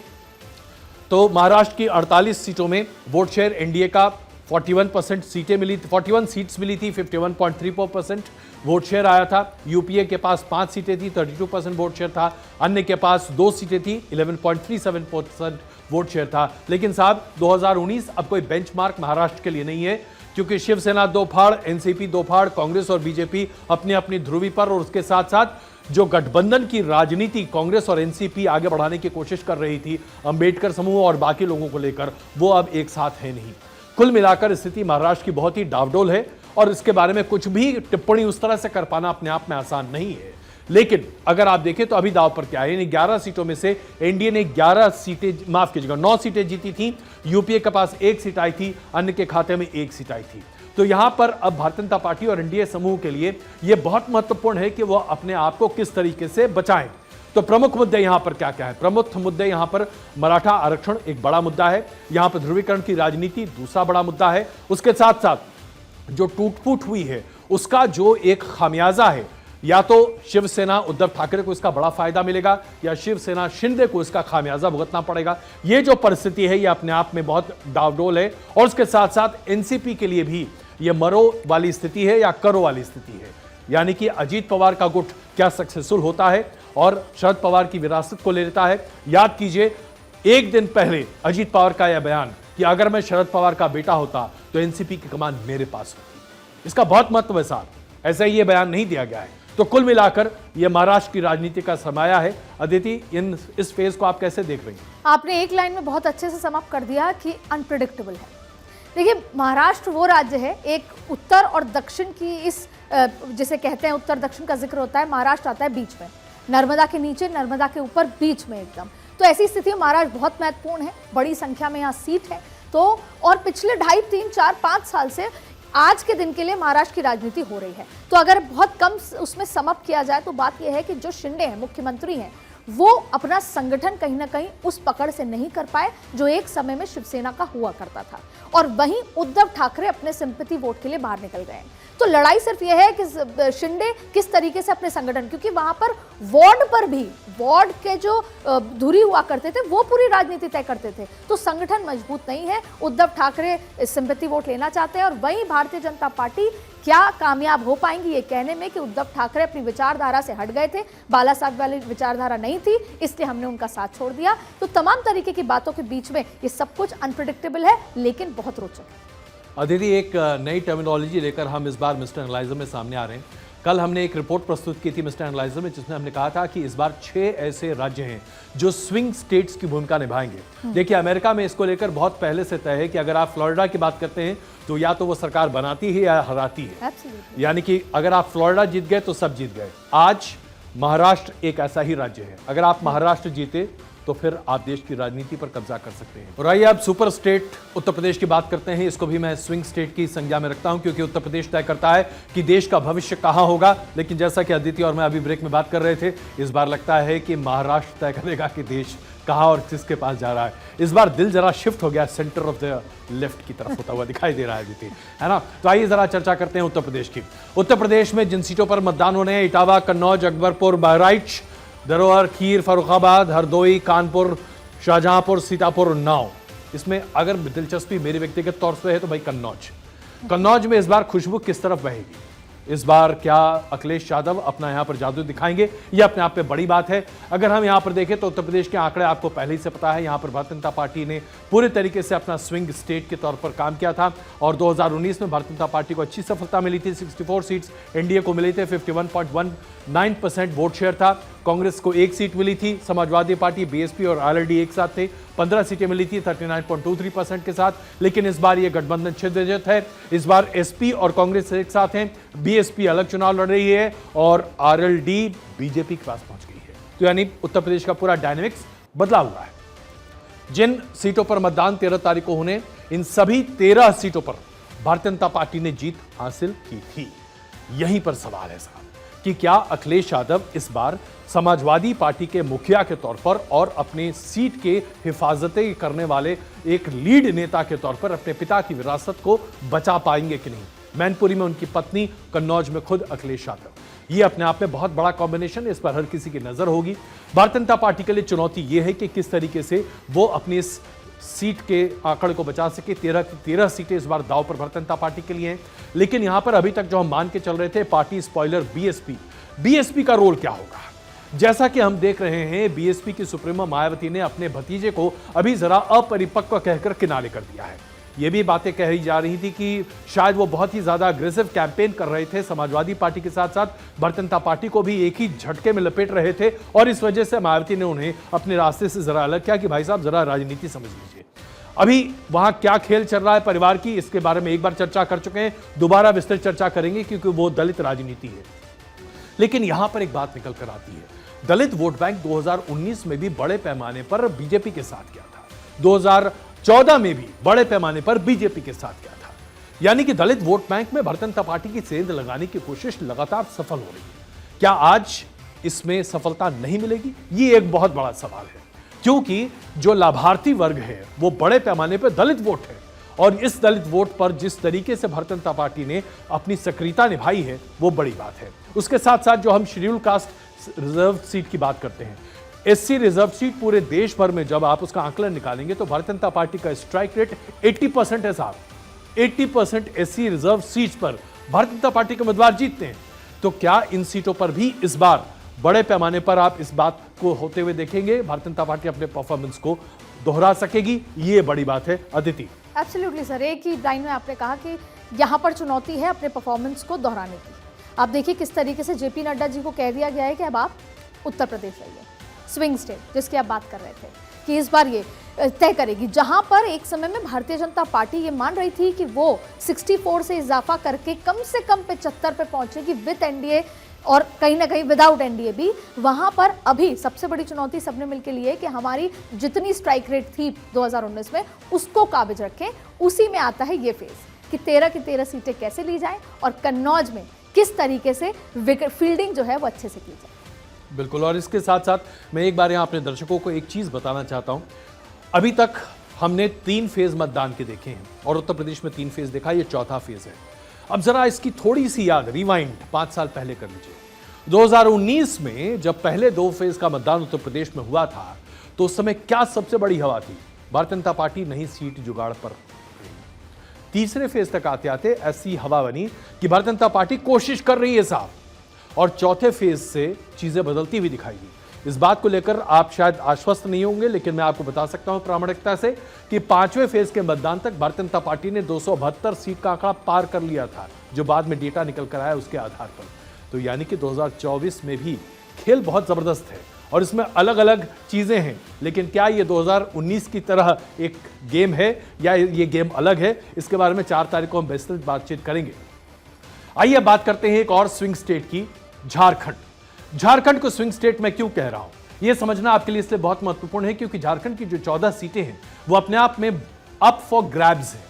तो महाराष्ट्र की 48 सीटों में वोट शेयर एनडीए का 41% सीटें मिली, 41 सीट्स मिली थी, 51.34% वोट शेयर आया था। यूपीए के पास 5 सीटें थी, 32% वोट शेयर था। अन्य के पास 2 सीटें थी, 11.37% वोट शेयर था। लेकिन साहब 2019 अब कोई बेंचमार्क महाराष्ट्र के लिए नहीं है, क्योंकि शिवसेना 2 फाड़, एनसीपी 2 फाड़, कांग्रेस और बीजेपी अपनी अपनी ध्रुवी पर, और उसके साथ साथ जो गठबंधन की राजनीति कांग्रेस और एनसीपी आगे बढ़ाने की कोशिश कर रही थी अंबेडकर समूह और बाकी लोगों को लेकर, वो अब एक साथ है नहीं। कुल मिलाकर स्थिति महाराष्ट्र की बहुत ही डावडोल है और इसके बारे में कुछ भी टिप्पणी उस तरह से कर पाना अपने आप में आसान नहीं है। लेकिन अगर आप देखें तो अभी दाव पर क्या है, यानी 11 सीटों में से एनडीए ने 11 सीटें, माफ कीजिएगा 9 सीटें जीती थी। यूपीए के पास 1 सीट आई थी, अन्य के खाते में 1 सीट आई थी। तो यहां पर अब भारतीय जनता पार्टी और एनडीए समूह के लिए यह बहुत महत्वपूर्ण है कि वह अपने आप को किस तरीके से बचाएं। तो प्रमुख मुद्दे यहां पर क्या क्या है? प्रमुख मुद्दे यहां पर मराठा आरक्षण एक बड़ा मुद्दा है, यहां पर ध्रुवीकरण की राजनीति दूसरा बड़ा मुद्दा है, उसके साथ साथ जो टूट-फूट हुई है उसका जो एक खामियाजा है, या तो शिवसेना उद्धव ठाकरे को इसका बड़ा फायदा मिलेगा या शिवसेना शिंदे को इसका खामियाजा भुगतना पड़ेगा। यह जो परिस्थिति है यह अपने आप में बहुत डावडोल है और उसके साथ साथ एनसीपी के लिए भी यह मरो वाली स्थिति है या करो वाली स्थिति है, यानी कि अजीत पवार का गुट क्या सक्सेसफुल होता है और शरद पवार की विरासत को ले लेता है। याद कीजिए एक दिन पहले अजीत पवार का यह बयान कि अगर मैं शरद पवार का बेटा होता तो एनसीपी की कमान मेरे पास होती, इसका बहुत महत्व है साहब। ऐसा ही यह बयान नहीं दिया गया है। तो कुल मिलाकर यह महाराष्ट्र की राजनीति का सरमाया है। अदिति, इस फेज को आप कैसे देख रही हैं? आपने एक लाइन में बहुत अच्छे से समाप्त कर दिया कि अनप्रिडिक्टेबल है। देखिए, महाराष्ट्र वो राज्य है, एक उत्तर और दक्षिण की इस जिसे कहते हैं उत्तर दक्षिण का जिक्र होता है, महाराष्ट्र आता है बीच में, नर्मदा के नीचे, नर्मदा के ऊपर, बीच में एकदम। तो ऐसी स्थिति में महाराष्ट्र बहुत महत्वपूर्ण है, बड़ी संख्या में यहाँ सीट है। तो और पिछले 2.5, 3, 4, 5 साल से आज के दिन के लिए महाराष्ट्र की राजनीति हो रही है। तो अगर बहुत कम उसमें समअप किया जाए तो बात यह है कि जो शिंदे हैं, मुख्यमंत्री हैं, वो अपना संगठन कहीं ना कहीं उस पकड़ से नहीं कर पाए जो एक समय में शिवसेना का हुआ करता था, और वहीं उद्धव ठाकरे अपने सिंपैथी वोट के लिए बाहर निकल गए। तो लड़ाई सिर्फ यह है कि शिंदे किस तरीके से अपने संगठन, क्योंकि वहां पर वार्ड पर भी वार्ड के जो धुरी हुआ करते थे वो पूरी राजनीति तय करते थे, तो संगठन मजबूत नहीं है। उद्धव ठाकरे सिंपैथी वोट लेना चाहते हैं और वहीं भारतीय जनता पार्टी क्या कामयाब हो पाएंगी ये कहने में कि उद्धव ठाकरे अपनी विचारधारा से हट गए थे, बाला साहब वाली विचारधारा नहीं थी, इसलिए हमने उनका साथ छोड़ दिया। तो तमाम तरीके की बातों के बीच में ये सब कुछ अनप्रिडिक्टेबल है लेकिन बहुत रोचक है। अदिति, एक नई टर्मिनोलॉजी लेकर हम इस बार मिस्टर एनालाइजर में सामने आ रहे हैं। कल हमने एक रिपोर्ट प्रस्तुत की थी मिस्टर एनालाइजर में, जिसमें हमने कहा था कि इस बार 6 ऐसे राज्य हैं जो स्विंग स्टेट्स की भूमिका निभाएंगे। देखिए, अमेरिका में इसको लेकर बहुत पहले से तय है कि अगर आप फ्लोरिडा की बात करते हैं तो या तो वो सरकार बनाती है या हराती है, यानी कि अगर आप फ्लोरिडा जीत गए तो सब जीत गए। आज महाराष्ट्र एक ऐसा ही राज्य है, अगर आप महाराष्ट्र जीते तो फिर आप देश की राजनीति पर कब्जा कर सकते हैं। और आइए अब सुपर स्टेट उत्तर प्रदेश की बात करते हैं। इसको भी मैं स्विंग स्टेट की संज्ञा में रखता हूं क्योंकि उत्तर प्रदेश तय करता है कि देश का भविष्य कहां होगा। लेकिन जैसा कि अदिति और मैं अभी ब्रेक में बात कर रहे थे, इस बार लगता है कि महाराष्ट्र तय करेगा कि देश कहां और किसके पास जा रहा है। इस बार दिल जरा शिफ्ट हो गया, सेंटर ऑफ द लेफ्ट की तरफ होता हुआ दिखाई दे रहा है अदिति, है ना। तो आइए जरा चर्चा करते हैं उत्तर प्रदेश की। उत्तर प्रदेश में जिन सीटों पर मतदान होने हैं, इटावा, कन्नौज, अकबरपुर, बहराइच, धरोहर, खीर, फर्रुखाबाद, हरदोई, कानपुर, शाहजहांपुर, सीतापुर, उन्नाव। इसमें अगर दिलचस्पी मेरे व्यक्तिगत तौर से है तो भाई कन्नौज में इस बार खुशबू किस तरफ बहेगी? इस बार क्या अखिलेश यादव अपना यहां पर जादू दिखाएंगे? यह अपने आप में बड़ी बात है। अगर हम यहां पर देखें तो उत्तर प्रदेश के आंकड़े आपको पहले ही से पता है। यहां पर भारतीय जनता पार्टी ने पूरे तरीके से अपना स्विंग स्टेट के तौर पर काम किया था और 2019 में भारतीय जनता पार्टी को अच्छी सफलता मिली थी। 64 सीट्स एनडीए को मिली थे, 51.19% वोट शेयर था। कांग्रेस को 1 सीट मिली थी, समाजवादी पार्टी, बीएसपी और आरएलडी एक साथ थे, 15 सीटें मिली थी 39.23% के साथ। लेकिन इस बार यह गठबंधन छिद्रजत है। इस बार एसपी और कांग्रेस एक साथ हैं, बीएसपी अलग चुनाव लड़ रही है और आरएलडी बीजेपी के पास पहुंच गई है। तो यानी उत्तर प्रदेश का पूरा डायनेमिक्स बदला हुआ है। जिन सीटों पर मतदान 13 तारीख को होने, इन सभी 13 सीटों पर भारतीय जनता पार्टी ने जीत हासिल की थी। यहीं पर सवाल है साहब कि क्या अखिलेश यादव इस बार समाजवादी पार्टी के मुखिया के तौर पर और अपने सीट के हिफाजतें करने वाले एक लीड नेता के तौर पर अपने पिता की विरासत को बचा पाएंगे कि नहीं? मैनपुरी में उनकी पत्नी, कन्नौज में खुद अखिलेश यादव। ये अपने आप में बहुत बड़ा कॉम्बिनेशन है, इस पर हर किसी की नजर होगी। भारतीय जनता पार्टी के लिए चुनौती यह है कि किस तरीके से वो अपनी इस सीट के आंकड़े को बचा सके। 13 सीटें इस बार दांव पर भारतीय जनता पार्टी के लिए हैं। लेकिन यहां पर अभी तक जो हम मान के चल रहे थे, पार्टी स्पॉइलर बीएसपी का रोल क्या होगा? जैसा कि हम देख रहे हैं, बीएसपी की सुप्रीमो मायावती ने अपने भतीजे को अभी जरा अपरिपक्व कहकर किनारे कर दिया है। ये भी बातें कही जा रही थी कि शायद वो बहुत ही ज्यादा अग्रेसिव कैंपेन कर रहे थे समाजवादी पार्टी के साथ साथ भारतीय जनता पार्टी को भी एक ही झटके में लपेट रहे थे और इस वजह से मायावती ने उन्हें अपने रास्ते से जरा अलग किया कि भाई साहब जरा राजनीति समझ लीजिए। अभी वहां क्या खेल चल रहा है परिवार की, इसके बारे में एक बार चर्चा कर चुके हैं, दोबारा विस्तृत चर्चा करेंगे क्योंकि वो दलित राजनीति है। लेकिन यहां पर एक बात निकल कर आती है, दलित वोट बैंक 2019 में भी बड़े पैमाने पर बीजेपी के साथ गया था, 2014 में भी बड़े पैमाने पर बीजेपी के साथ गया था। यानी कि दलित वोट बैंक में भारतीय जनता पार्टी की सेंध लगाने की कोशिश लगातार सफल हो रही है। क्या आज इसमें सफलता नहीं मिलेगी? ये एक बहुत बड़ा सवाल है, क्योंकि जो लाभार्थी वर्ग है वो बड़े पैमाने पर दलित वोट है, और इस दलित वोट पर जिस तरीके से भारतीय जनता पार्टी ने अपनी सक्रियता निभाई है वो बड़ी बात है। उसके साथ साथ जो हम शेड्यूल कास्ट रिजर्व सीट की बात करते हैं, एससी रिजर्व सीट पूरे देश भर में जब आप उसका आंकलन निकालेंगे तो भारतीय जनता पार्टी का स्ट्राइक रेट 80% है साहब। 80% एससी रिजर्व सीट पर भारतीय जनता पार्टी के उम्मीदवार जीतते हैं। तो क्या इन सीटों पर भी इस बार बड़े पैमाने पर आप इस बात को होते हुए देखेंगे, भारतीय जनता पार्टी अपने परफॉर्मेंस को दोहरा सकेगी? ये बड़ी बात है अदिति। एब्सोल्युटली सर, एक ही लाइन में आपने कहा कि यहाँ पर चुनौती है अपने परफॉर्मेंस को दोहराने की। आप देखिए किस तरीके से जेपी नड्डा जी को कह दिया गया है कि अब आप उत्तर प्रदेश आइए, स्विंग स्टेट जिसकी आप बात कर रहे थे, कि इस बार ये तय करेगी। जहां पर एक समय में भारतीय जनता पार्टी ये मान रही थी कि वो 64 से इजाफा करके कम से कम 75 पे पहुंचेगी विद एनडीए और कहीं ना कहीं विदाउट एनडीए भी। वहां पर अभी सबसे बड़ी चुनौती सबने मिलकर ली है कि हमारी जितनी स्ट्राइक रेट थी 2019 में उसको काबिज रखें। उसी में आता है ये फेज कि 13 की 13 सीटें कैसे ली जाएं और कन्नौज में किस तरीके से फील्डिंग जो है वो अच्छे से की जाए। बिल्कुल, और इसके साथ साथ मैं एक बार यहाँ अपने दर्शकों को एक चीज बताना चाहता हूँ। अभी तक हमने 3 फेज मतदान के देखे हैं और उत्तर प्रदेश में 3 फेज देखा, ये चौथा फेज है। अब जरा इसकी थोड़ी सी याद रिवाइंड 5 साल पहले कर लीजिए। 2019 में जब पहले 2 फेज का मतदान उत्तर प्रदेश में हुआ था तो उस समय क्या सबसे बड़ी हवा थी? भारतीय जनता पार्टी नई सीट जुगाड़ पर। तीसरे फेज तक आते आते ऐसी हवा बनी कि भारतीय जनता पार्टी कोशिश कर रही है साहब, और चौथे फेज से चीजें बदलती हुई दिखाई दी। इस बात को लेकर आप शायद आश्वस्त नहीं होंगे, लेकिन मैं आपको बता सकता हूं प्रामाणिकता से कि 5वें फेज के मतदान तक भारतीय जनता पार्टी ने 272 सीट का आंकड़ा पार कर लिया था, जो बाद में डेटा निकल कर आया उसके आधार पर। तो यानी कि 2024 में भी खेल बहुत जबरदस्त है और इसमें अलग अलग चीजें हैं। लेकिन क्या ये 2019 की तरह एक गेम है या ये गेम अलग है? इसके बारे में 4 तारीख को हम विस्तृत बातचीत करेंगे। आइए बात करते हैं एक और स्विंग स्टेट की, झारखंड। झारखंड को स्विंग स्टेट में क्यों कह रहा हूं, यह समझना आपके लिए इसलिए बहुत महत्वपूर्ण है क्योंकि झारखंड की जो 14 सीटें हैं वो अपने आप में अप फॉर ग्रैब्स है।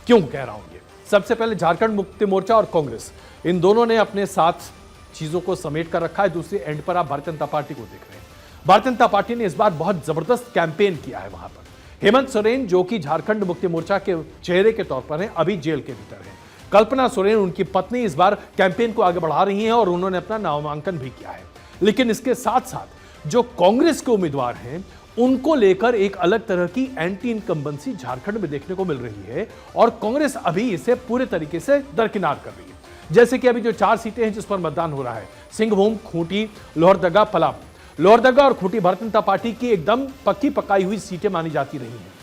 क्यों कह रहा हूं ये? सबसे पहले झारखंड मुक्ति मोर्चा और कांग्रेस, इन दोनों ने अपने साथ चीजों को समेट कर रखा है। दूसरे एंड पर आप भारतीय जनता पार्टी को देख रहे हैं। भारतीय जनता पार्टी ने इस बार बहुत जबरदस्त कैंपेन किया है। वहां पर हेमंत सोरेन, जो कि झारखंड मुक्ति मोर्चा के चेहरे के तौर पर हैं, अभी जेल के भीतर हैं। कल्पना सोरेन, उनकी पत्नी, इस बार कैंपेन को आगे बढ़ा रही हैं और उन्होंने अपना नामांकन भी किया है। लेकिन इसके साथ साथ जो कांग्रेस के उम्मीदवार हैं उनको लेकर एक अलग तरह की एंटी इनकम्बेंसी झारखंड में देखने को मिल रही है और कांग्रेस अभी इसे पूरे तरीके से दरकिनार कर रही है। जैसे कि अभी जो 4 सीटें हैं जिस पर मतदान हो रहा है, सिंहभूम, खूंटी, लोहरदगा, पलामू। लोहरदगा और खूंटी भारतीय जनता पार्टी की एकदम पक्की पकाई हुई सीटें मानी जाती रही हैं।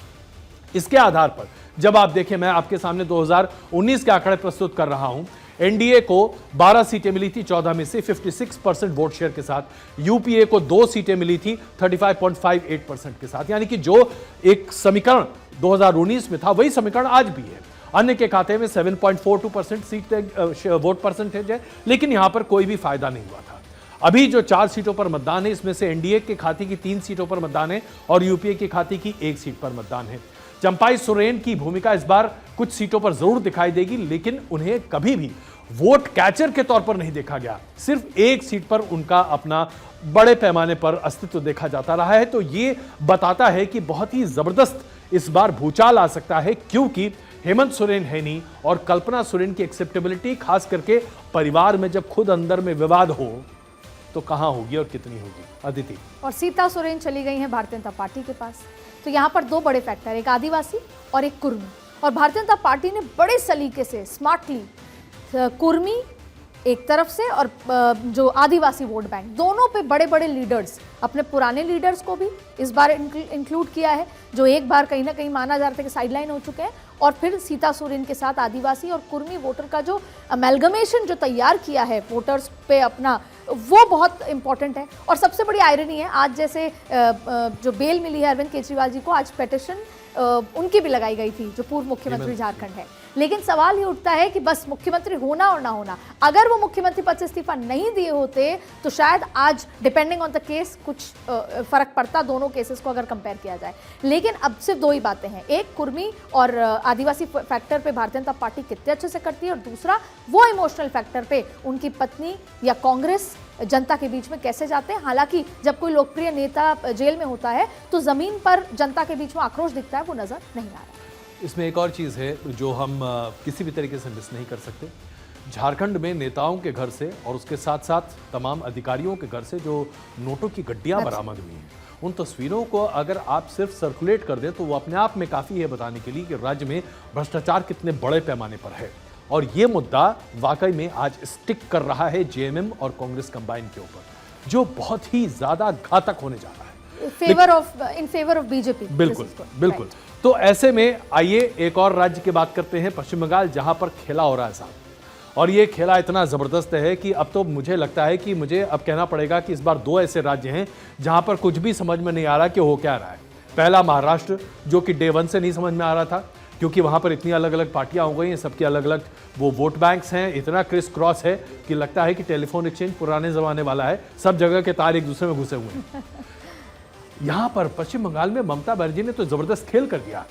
इसके आधार पर जब आप देखें, मैं आपके सामने 2019 के आंकड़े प्रस्तुत कर रहा हूं। एनडीए को 12 सीटें मिली थी 14 में से 56% वोट शेयर के साथ। यूपीए को 2 सीटें मिली थी 35.58% के साथ। यानी कि जो एक समीकरण 2019 में था वही समीकरण आज भी है। अन्य के खाते में 7.42% सीट वोट परसेंटेज है, लेकिन यहां पर कोई भी फायदा नहीं हुआ था। अभी जो 4 सीटों पर मतदान है इसमें से एनडीए के खाते की 3 सीटों पर मतदान है और यूपीए के खाते की 1 सीट पर मतदान है। चंपाई सोरेन की भूमिका इस बार कुछ सीटों पर जरूर दिखाई देगी, लेकिन उन्हें कभी भी वोट कैचर के तौर पर नहीं देखा गया। सिर्फ 1 सीट पर उनका अपना बड़े पैमाने पर अस्तित्व देखा जाता रहा है। तो ये बताता है कि बहुत ही जबरदस्त इस बार भूचाल आ सकता है, क्योंकि हेमंत सोरेन है नहीं और कल्पना सोरेन की एक्सेप्टेबिलिटी, खास करके परिवार में जब खुद अंदर में विवाद हो तो कहां होगी और कितनी होगी? अदिति। और सीता सोरेन चली गई हैं भारतीय जनता पार्टी के पास। तो यहाँ पर 2 बड़े फैक्टर, एक आदिवासी और एक कुर्मी। और भारतीय जनता पार्टी ने बड़े सलीके से स्मार्टली कुर्मी एक तरफ से और जो आदिवासी वोट बैंक, दोनों पे बड़े बड़े लीडर्स, अपने पुराने लीडर्स को भी इस बार इंक्लूड किया है, जो एक बार कहीं ना कहीं माना जा रहा था कि साइडलाइन हो चुके हैं। और फिर सीता सोरेन के साथ आदिवासी और कुर्मी वोटर का जो अमेलगमेशन जो तैयार किया है वोटर्स पे अपना, वो बहुत इंपॉर्टेंट है। और सबसे बड़ी आयरनी है, आज जैसे जो बेल मिली है अरविंद केजरीवाल जी को, आज पेटिशन उनकी भी लगाई गई थी, जो पूर्व मुख्यमंत्री झारखंड है। लेकिन सवाल ये उठता है कि बस मुख्यमंत्री होना और ना होना, अगर वो मुख्यमंत्री पद से इस्तीफा नहीं दिए होते तो शायद आज डिपेंडिंग ऑन द केस कुछ फर्क पड़ता, दोनों केसेस को अगर कंपेयर किया जाए। लेकिन अब सिर्फ दो ही बातें हैं, एक कुर्मी और आदिवासी फैक्टर पे भारतीय जनता पार्टी कितने अच्छे से करती है, और दूसरा वो इमोशनल फैक्टर पे उनकी पत्नी या कांग्रेस जनता के बीच में कैसे जाते हैं। हालांकि जब कोई लोकप्रिय नेता जेल में होता है तो जमीन पर जनता के बीच में आक्रोश दिखता है, वो नजर नहीं आ रहा। इसमें एक और चीज़ है जो हम किसी भी तरीके से मिस नहीं कर सकते। झारखंड में नेताओं के घर से और उसके साथ साथ तमाम अधिकारियों के घर से जो नोटों की गड्डियां बरामद हुई हैं, उन तस्वीरों को अगर आप सिर्फ सर्कुलेट कर दें तो वो अपने आप में काफ़ी है बताने के लिए कि राज्य में भ्रष्टाचार कितने बड़े पैमाने पर है। और ये मुद्दा वाकई में आज स्टिक कर रहा है जेएमएम और कांग्रेस कंबाइन के ऊपर, जो बहुत ही ज़्यादा घातक होने जा रहा है इन फेवर ऑफ बीजेपी। बिल्कुल बिल्कुल। तो ऐसे में आइए एक और राज्य की बात करते हैं, पश्चिम बंगाल, जहां पर खेला हो रहा है साहब। और ये खेला इतना ज़बरदस्त है कि अब तो मुझे लगता है कि मुझे अब कहना पड़ेगा कि इस बार दो ऐसे राज्य हैं जहां पर कुछ भी समझ में नहीं आ रहा कि हो क्या रहा है। पहला महाराष्ट्र, जो कि डे 1 से नहीं समझ में आ रहा था, क्योंकि वहां पर इतनी अलग अलग पार्टियां हो गई हैं, सबके अलग अलग वो वोट बैंक्स हैं, इतना क्रिस क्रॉस है कि लगता है कि टेलीफोन एक्सचेंज पुराने ज़माने वाला है, सब जगह के तार एक दूसरे में घुसे हुए हैं। यहां पर पश्चिम बंगाल में ममता बनर्जी ने तो जबरदस्त खेल कर दिया।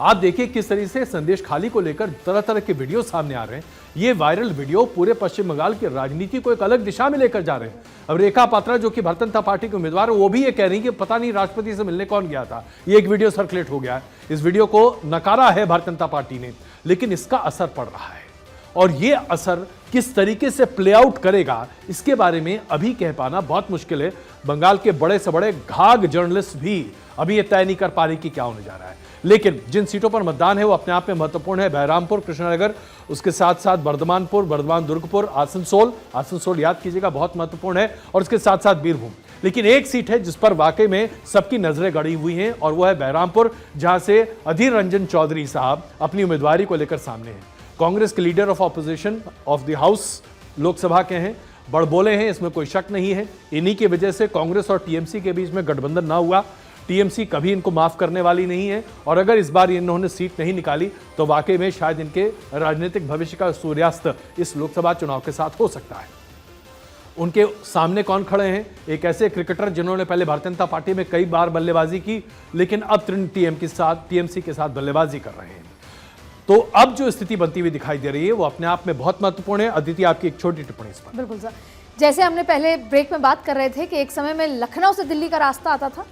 आप देखिए किस तरीके से संदेश खाली को लेकर तरह तरह के वीडियो सामने आ रहे हैं। ये वायरल वीडियो पूरे पश्चिम बंगाल की राजनीति को एक अलग दिशा में लेकर जा रहे हैं। अब रेखा पात्रा, जो कि भारतीय जनता पार्टी के उम्मीदवार है, वो भी ये कह रही है कि पता नहीं राष्ट्रपति से मिलने कौन गया था। ये एक वीडियो सर्कुलेट हो गया है, इस वीडियो को नकारा है भारतीय जनता पार्टी ने, लेकिन इसका असर पड़ रहा है। और ये असर किस तरीके से प्ले आउट करेगा, इसके बारे में अभी कह पाना बहुत मुश्किल है। बंगाल के बड़े से बड़े घाघ जर्नलिस्ट भी अभी ये तय नहीं कर पा रही कि क्या होने जा रहा है। लेकिन जिन सीटों पर मतदान है वो अपने आप में महत्वपूर्ण है। बहरामपुर, कृष्णनगर, उसके साथ साथ बर्धमानपुर, बर्धमान दुर्गपुर, आसनसोल याद कीजिएगा, बहुत महत्वपूर्ण है, और उसके साथ साथ बीरभूम। लेकिन एक सीट है जिस पर वाकई में सबकी नजरें गड़ी हुई हैं, और वो है बहरामपुर, जहां से अधीर रंजन चौधरी साहब अपनी उम्मीदवारी को लेकर सामने हैं। कांग्रेस के leader of opposition of the house Lok Sabha के हैं, बड़बोले हैं, इसमें कोई शक नहीं है। इन्हीं की वजह से कांग्रेस और टीएमसी के बीच में गठबंधन ना हुआ। टीएमसी कभी इनको माफ करने वाली नहीं है, और अगर इस बार इन्होंने सीट नहीं निकाली तो वाकई में शायद इनके राजनीतिक भविष्य का सूर्यास्त इस लोकसभा चुनाव के साथ हो सकता है। उनके सामने कौन खड़े हैं? एक ऐसे क्रिकेटर जिन्होंने पहले भारतीय जनता पार्टी में कई बार बल्लेबाजी की, लेकिन अब टीएमसी के साथ बल्लेबाजी कर रहे हैं। तो अब जो स्थिति बनती हुई दिखाई दे रही है वो अपने आप में बहुत महत्वपूर्ण है। अदिति, आपकी एक छोटी टिप्पणी इस पर। बिल्कुल सर, जैसे हमने पहले ब्रेक में बात कर रहे थे कि एक समय में लखनऊ से दिल्ली का रास्ता आता था,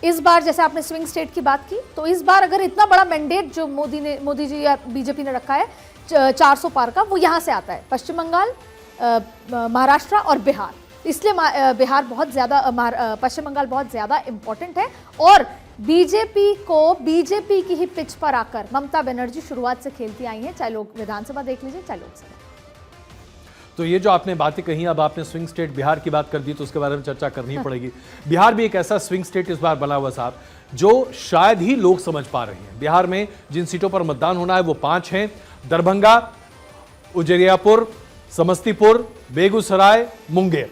इस बार जैसे आपने स्विंग स्टेट की बात की, तो इस बार अगर इतना बड़ा मैंडेट जो मोदी जी या बीजेपी ने रखा है 400 पार का, वो यहाँ से आता है, पश्चिम बंगाल, महाराष्ट्र और बिहार। इसलिए बिहार बहुत ज़्यादा, पश्चिम बंगाल बहुत ज़्यादा इंपॉर्टेंट है। और बीजेपी की ही पिच पर आकर ममता बनर्जी शुरुआत से खेलती आई हैं, चाहे लोग विधानसभा देख लीजिए, चाहे लोकसभा। तो ये जो आपने बातें कही, अब आपने स्विंग स्टेट बिहार की बात कर दी, तो उसके बारे में चर्चा करनी ही पड़ेगी। बिहार भी एक ऐसा स्विंग स्टेट इस बार बना हुआ साहब, जो शायद ही लोग समझ पा रहे हैं। बिहार में जिन सीटों पर मतदान होना है वो 5 हैं: दरभंगा, उजियारपुर, समस्तीपुर, बेगूसराय, मुंगेर।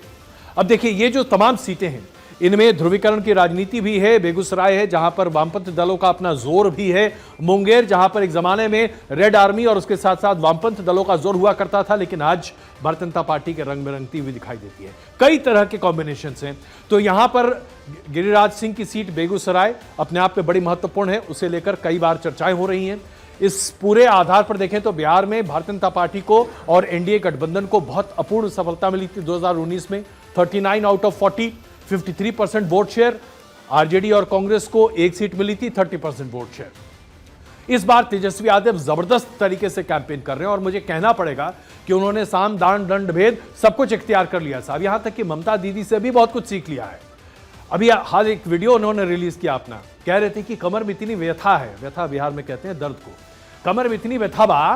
अब देखिए ये जो तमाम सीटें हैं, इनमें ध्रुवीकरण की राजनीति भी है। बेगूसराय है जहां पर वामपंथ दलों का अपना जोर भी है। मुंगेर, जहां पर एक जमाने में रेड आर्मी और उसके साथ साथ वामपंथ दलों का जोर हुआ करता था, लेकिन आज भारतीय जनता पार्टी के रंग में रंगती हुई दिखाई देती है। कई तरह के कॉम्बिनेशन हैं। तो यहां पर गिरिराज सिंह की सीट बेगूसराय अपने आप में बड़ी महत्वपूर्ण है, उसे लेकर कई बार चर्चाएं हो रही हैं। इस पूरे आधार पर देखें तो बिहार में भारतीय जनता पार्टी को और एनडीए गठबंधन को बहुत अपूर्ण सफलता मिली थी 2019 में। 39 out of 40, 53% vote share. RJD और कांग्रेस को एक सीट मिली थी, 30% वोट शेयर। इस बार तेजस्वी यादव जबरदस्त तरीके से कैंपेन कर रहे हैं, और मुझे कहना पड़ेगा कि उन्होंने साम दान दंड भेद सब कुछ इख्तियार कर लिया साहब। यहां तक कि ममता दीदी से भी बहुत कुछ सीख लिया है। अभी हाल एक वीडियो उन्होंने रिलीज किया अपना, कह रहे थे कि कमर में इतनी व्यथा है, व्यथा बिहार में कहते हैं दर्द को, कमर में इतनी व्यथा बा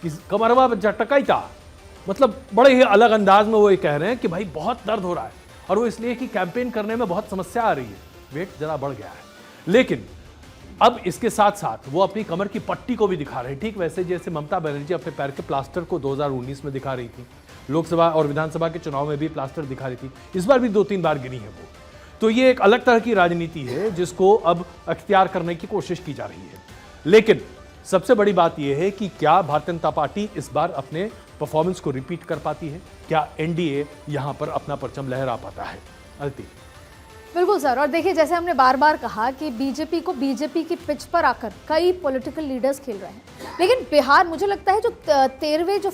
कि कमरवा झटकाई था। मतलब बड़े ही अलग अंदाज में वो ये कह रहे हैं कि भाई बहुत दर्द हो रहा है, और वो इसलिए कि कैंपेन करने में बहुत समस्या आ रही है, वेट जरा बढ़ गया है। लेकिन अब इसके साथ साथ वो अपनी कमर की पट्टी को भी दिखा रहे हैं, ठीक वैसे जैसे ममता बनर्जी अपने पैर के प्लास्टर को 2019 में दिखा रही थी, लोकसभा और विधानसभा के चुनाव में भी प्लास्टर दिखा रही थी, इस बार भी 2-3 बार गिनी है वो। तो ये एक अलग तरह की राजनीति है जिसको अब अख्तियार करने की कोशिश की जा रही है। लेकिन सबसे बड़ी बात यह है कि क्या भारतीय जनता पार्टी इस बार अपने परफॉर्मेंस को रिपीट कर पाती है? क्या एनडीए यहां पर अपना परचम लहरा पाता है? अदिति। बिल्कुल सर, और देखिए जैसे हमने बार बार कहा कि बीजेपी की पिच पर आकर कई पॉलिटिकल लीडर्स खेल रहे हैं, लेकिन बिहार मुझे लगता है जो 13वें जो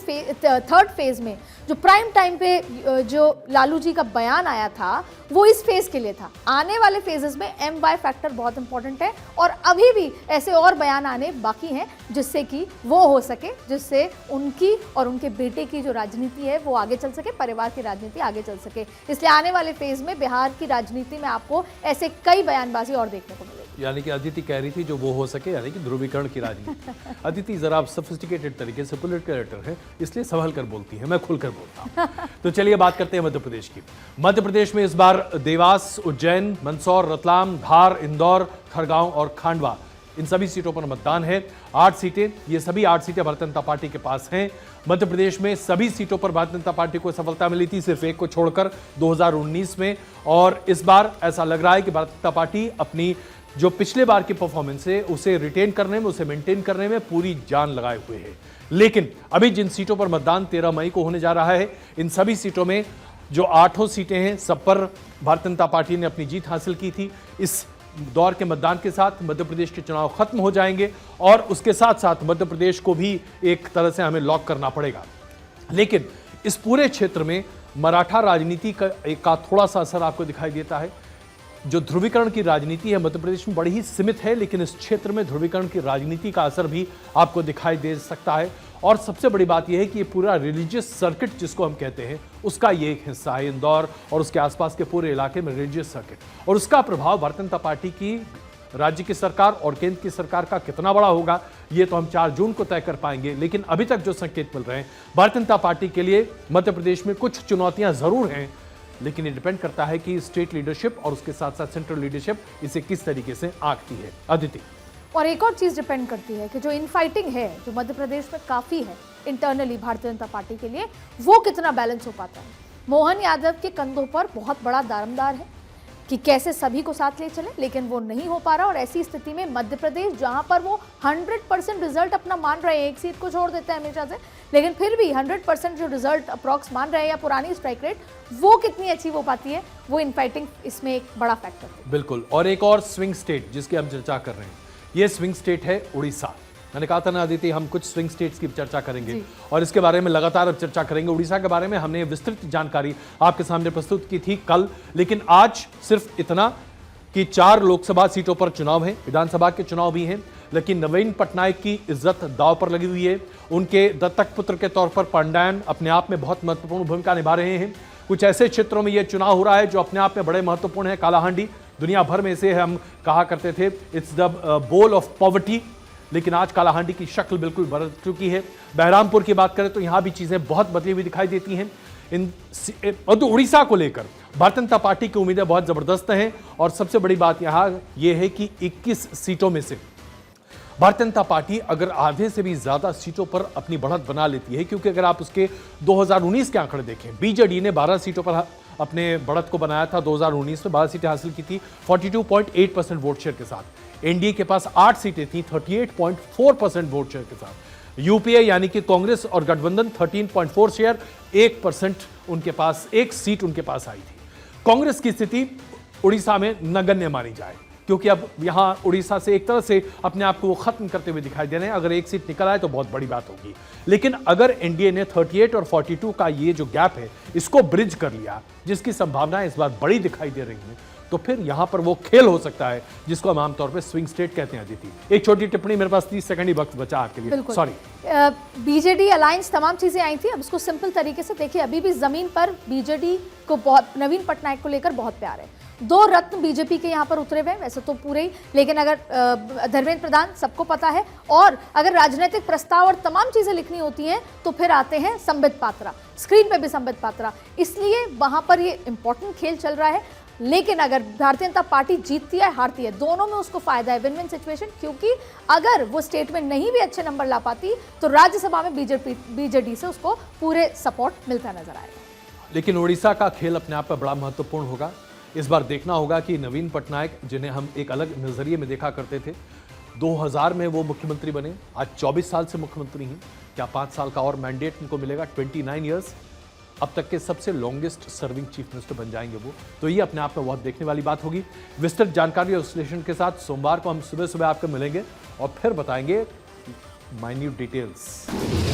थर्ड फेज में जो प्राइम टाइम पे जो लालू जी का बयान आया था वो इस फेज के लिए था। आने वाले फेजेस में MY फैक्टर बहुत इंपॉर्टेंट है और अभी भी ऐसे और बयान आने बाकी हैं जिससे कि वो हो सके, जिससे उनकी और उनके बेटे की जो राजनीति है वो आगे चल सके, परिवार की राजनीति आगे चल सके। इसलिए आने वाले फेज में बिहार की राजनीति में आपको ऐसे कई बयानबाजी और देखने को मिलेगी। यानी कि अदिति कह रही थी जो वो हो सके, यानी कि ध्रुवीकरण की राजनीति। अदिति जरा आप सोफिस्टिकेटेड तरीके से पॉलिटिकल एडिटर है, इसलिए संभल कर बोलती है, मैं खुलकर बोलता हूँ। तो चलिए बात करते हैं मध्य प्रदेश की। मध्य प्रदेश में इस बार देवास, उज्जैन, मंदसौर, रतलाम, धार, इंदौर, खरगांव और खांडवा इन सभी सीटों पर मतदान है। 8 सीटें, ये सभी 8 सीटें भारतीय जनता पार्टी के पास हैं। मध्य प्रदेश में सभी सीटों पर भारतीय जनता पार्टी को सफलता मिली थी, सिर्फ एक को छोड़कर 2019 में। और इस बार ऐसा लग रहा है कि भारतीय जनता पार्टी अपनी जो पिछले बार की परफॉर्मेंस है उसे रिटेन करने में, उसे मेंटेन करने में पूरी जान लगाए हुए है। लेकिन अभी जिन सीटों पर मतदान 13 मई को होने जा रहा है, इन सभी सीटों में जो 8 सीटें हैं सब पर भारतीय जनता पार्टी ने अपनी जीत हासिल की थी। इस दौर के मतदान के साथ मध्य प्रदेश के चुनाव खत्म हो जाएंगे और उसके साथ साथ मध्य प्रदेश को भी एक तरह से हमें लॉक करना पड़ेगा। लेकिन इस पूरे क्षेत्र में मराठा राजनीति का थोड़ा सा असर आपको दिखाई देता है। जो ध्रुवीकरण की राजनीति है मध्य प्रदेश में बड़ी ही सीमित है, लेकिन इस क्षेत्र में ध्रुवीकरण की राजनीति का असर भी आपको दिखाई दे सकता है। और सबसे बड़ी बात यह है कि ये पूरा रिलीजियस सर्किट जिसको हम कहते हैं उसका ये एक हिस्सा है। इंदौर और उसके आसपास के पूरे इलाके में रिलीजियस सर्किट, और उसका प्रभाव भारतीय जनता पार्टी की राज्य की सरकार और केंद्र की सरकार का कितना बड़ा होगा ये तो हम 4 जून को तय कर पाएंगे। लेकिन अभी तक जो संकेत मिल रहे हैं भारतीय जनता पार्टी के लिए मध्य प्रदेश में कुछ चुनौतियां जरूर हैं, लेकिन ये डिपेंड करता है कि स्टेट लीडरशिप और उसके साथ साथ सेंट्रल लीडरशिप इसे किस तरीके से आंकती है। अदिति। और एक और चीज डिपेंड करती है कि जो इनफाइटिंग है जो मध्य प्रदेश में काफी है इंटरनली भारतीय जनता पार्टी के लिए, वो कितना बैलेंस हो पाता है। मोहन यादव के कंधों पर बहुत बड़ा दारोमदार है कि कैसे सभी को साथ ले चले, लेकिन वो नहीं हो पा रहा। और ऐसी स्थिति में मध्य प्रदेश जहां पर वो 100% रिजल्ट अपना मान रहे हैं, एक सीट को छोड़ देते हैं हमेशा से, लेकिन फिर भी 100% जो रिजल्ट अप्रॉक्स मान रहे हैं या पुरानी स्ट्राइक रेट, वो कितनी अचीव हो पाती है, वो इनफाइटिंग इसमें एक बड़ा फैक्टर है। बिल्कुल। और एक और स्विंग स्टेट जिसकी हम चर्चा कर रहे हैं, ये स्विंग स्टेट है उड़ीसा। मैंने कहा था ना अदिति, हम कुछ स्विंग स्टेट्स की चर्चा करेंगे और इसके बारे में लगातार अब चर्चा करेंगे। उड़ीसा के बारे में हमने विस्तृत जानकारी आपके सामने प्रस्तुत की थी कल, लेकिन आज सिर्फ इतना कि 4 लोकसभा सीटों पर चुनाव है, विधानसभा के चुनाव भी हैं, लेकिन नवीन पटनायक की इज्जत दांव पर लगी हुई है। उनके दत्तक पुत्र के तौर पर पांड्यान अपने आप में बहुत महत्वपूर्ण भूमिका निभा रहे हैं। कुछ ऐसे क्षेत्रों में यह चुनाव हो रहा है जो अपने आप में बड़े महत्वपूर्ण है। कालाहांडी, दुनिया भर में इसे हम कहा करते थे it's the bowl of poverty, लेकिन आज कालाहांडी की शक्ल बिल्कुल बदल चुकी है। बहरामपुर की बात करें तो यहां भी चीजें बहुत बदली हुई दिखाई देती हैं। तो उड़ीसा को लेकर भारतीय जनता पार्टी की उम्मीदें बहुत जबरदस्त हैं। और सबसे बड़ी बात यहां यह है कि 21 सीटों में से भारतीय जनता पार्टी अगर आधे से भी ज्यादा सीटों पर अपनी बढ़त बना लेती है, क्योंकि अगर आप उसके 2019 के आंकड़े देखें, बीजेडी ने 12 सीटों पर अपने बढ़त को बनाया था। 2019 में 12 सीटें हासिल की थी 42.8% वोट शेयर के साथ। एनडीए के पास 8 सीटें थी 38.4% वोट शेयर के साथ। यूपीए यानी कि कांग्रेस और गठबंधन 13.4 शेयर, 1% उनके पास, 1 सीट उनके पास आई थी। कांग्रेस की स्थिति उड़ीसा में नगण्य मानी जाए, क्योंकि अब यहां उड़ीसा से एक तरह से अपने आप को वो खत्म करते हुए दिखाई दे रहे हैं। अगर 1 सीट निकल आए तो बहुत बड़ी बात होगी, लेकिन अगर एनडीए ने 38 और 42 का ये जो गैप है इसको ब्रिज कर लिया, जिसकी संभावनाएं इस बार बड़ी दिखाई दे रही हैं, तो फिर यहां पर वो खेल हो सकता है जिसको हम आमतौर पर स्विंग स्टेट कहते हैं। अदिति, एक छोटी टिप्पणी, मेरे पास 30 सेकंड ही वक्त बचा आपके लिए, सॉरी। बीजेडी अलायंस तमाम चीजें आई थी, अब उसको सिंपल तरीके से देखिए। अभी भी जमीन पर बीजेडी को बहुत, नवीन पटनायक को लेकर बहुत प्यार है। 2 रत्न बीजेपी के यहाँ पर उतरे हुए हैं, वैसे तो पूरे ही, लेकिन अगर धर्मेंद्र प्रधान सबको पता है, और अगर राजनीतिक प्रस्ताव और तमाम चीजें लिखनी होती हैं तो फिर आते हैं संबित पात्रा, स्क्रीन पे भी संबित पात्रा, इसलिए वहां पर ये इंपॉर्टेंट खेल चल रहा है। लेकिन अगर भारतीय जनता पार्टी जीतती है हारती है, दोनों में उसको फायदा है, विन विन सिचुएशन, क्योंकि अगर वो स्टेट में नहीं भी अच्छे नंबर ला पाती तो राज्यसभा में बीजेडी से उसको पूरे सपोर्ट मिलता नजर आएगा। लेकिन उड़ीसा का खेल अपने आप में बड़ा महत्वपूर्ण होगा। इस बार देखना होगा कि नवीन पटनायक, जिन्हें हम एक अलग नजरिए में देखा करते थे, 2000 में वो मुख्यमंत्री बने, आज 24 साल से मुख्यमंत्री हैं। क्या 5 साल का और मैंडेट उनको मिलेगा? 29 ईयर्स, अब तक के सबसे लॉन्गेस्ट सर्विंग चीफ मिनिस्टर बन जाएंगे वो। तो ये अपने आप में बहुत देखने वाली बात होगी। विस्तृत जानकारी और विश्लेषण के साथ सोमवार को हम सुबह सुबह आपको मिलेंगे और फिर बताएंगे माइन्यूट डिटेल्स।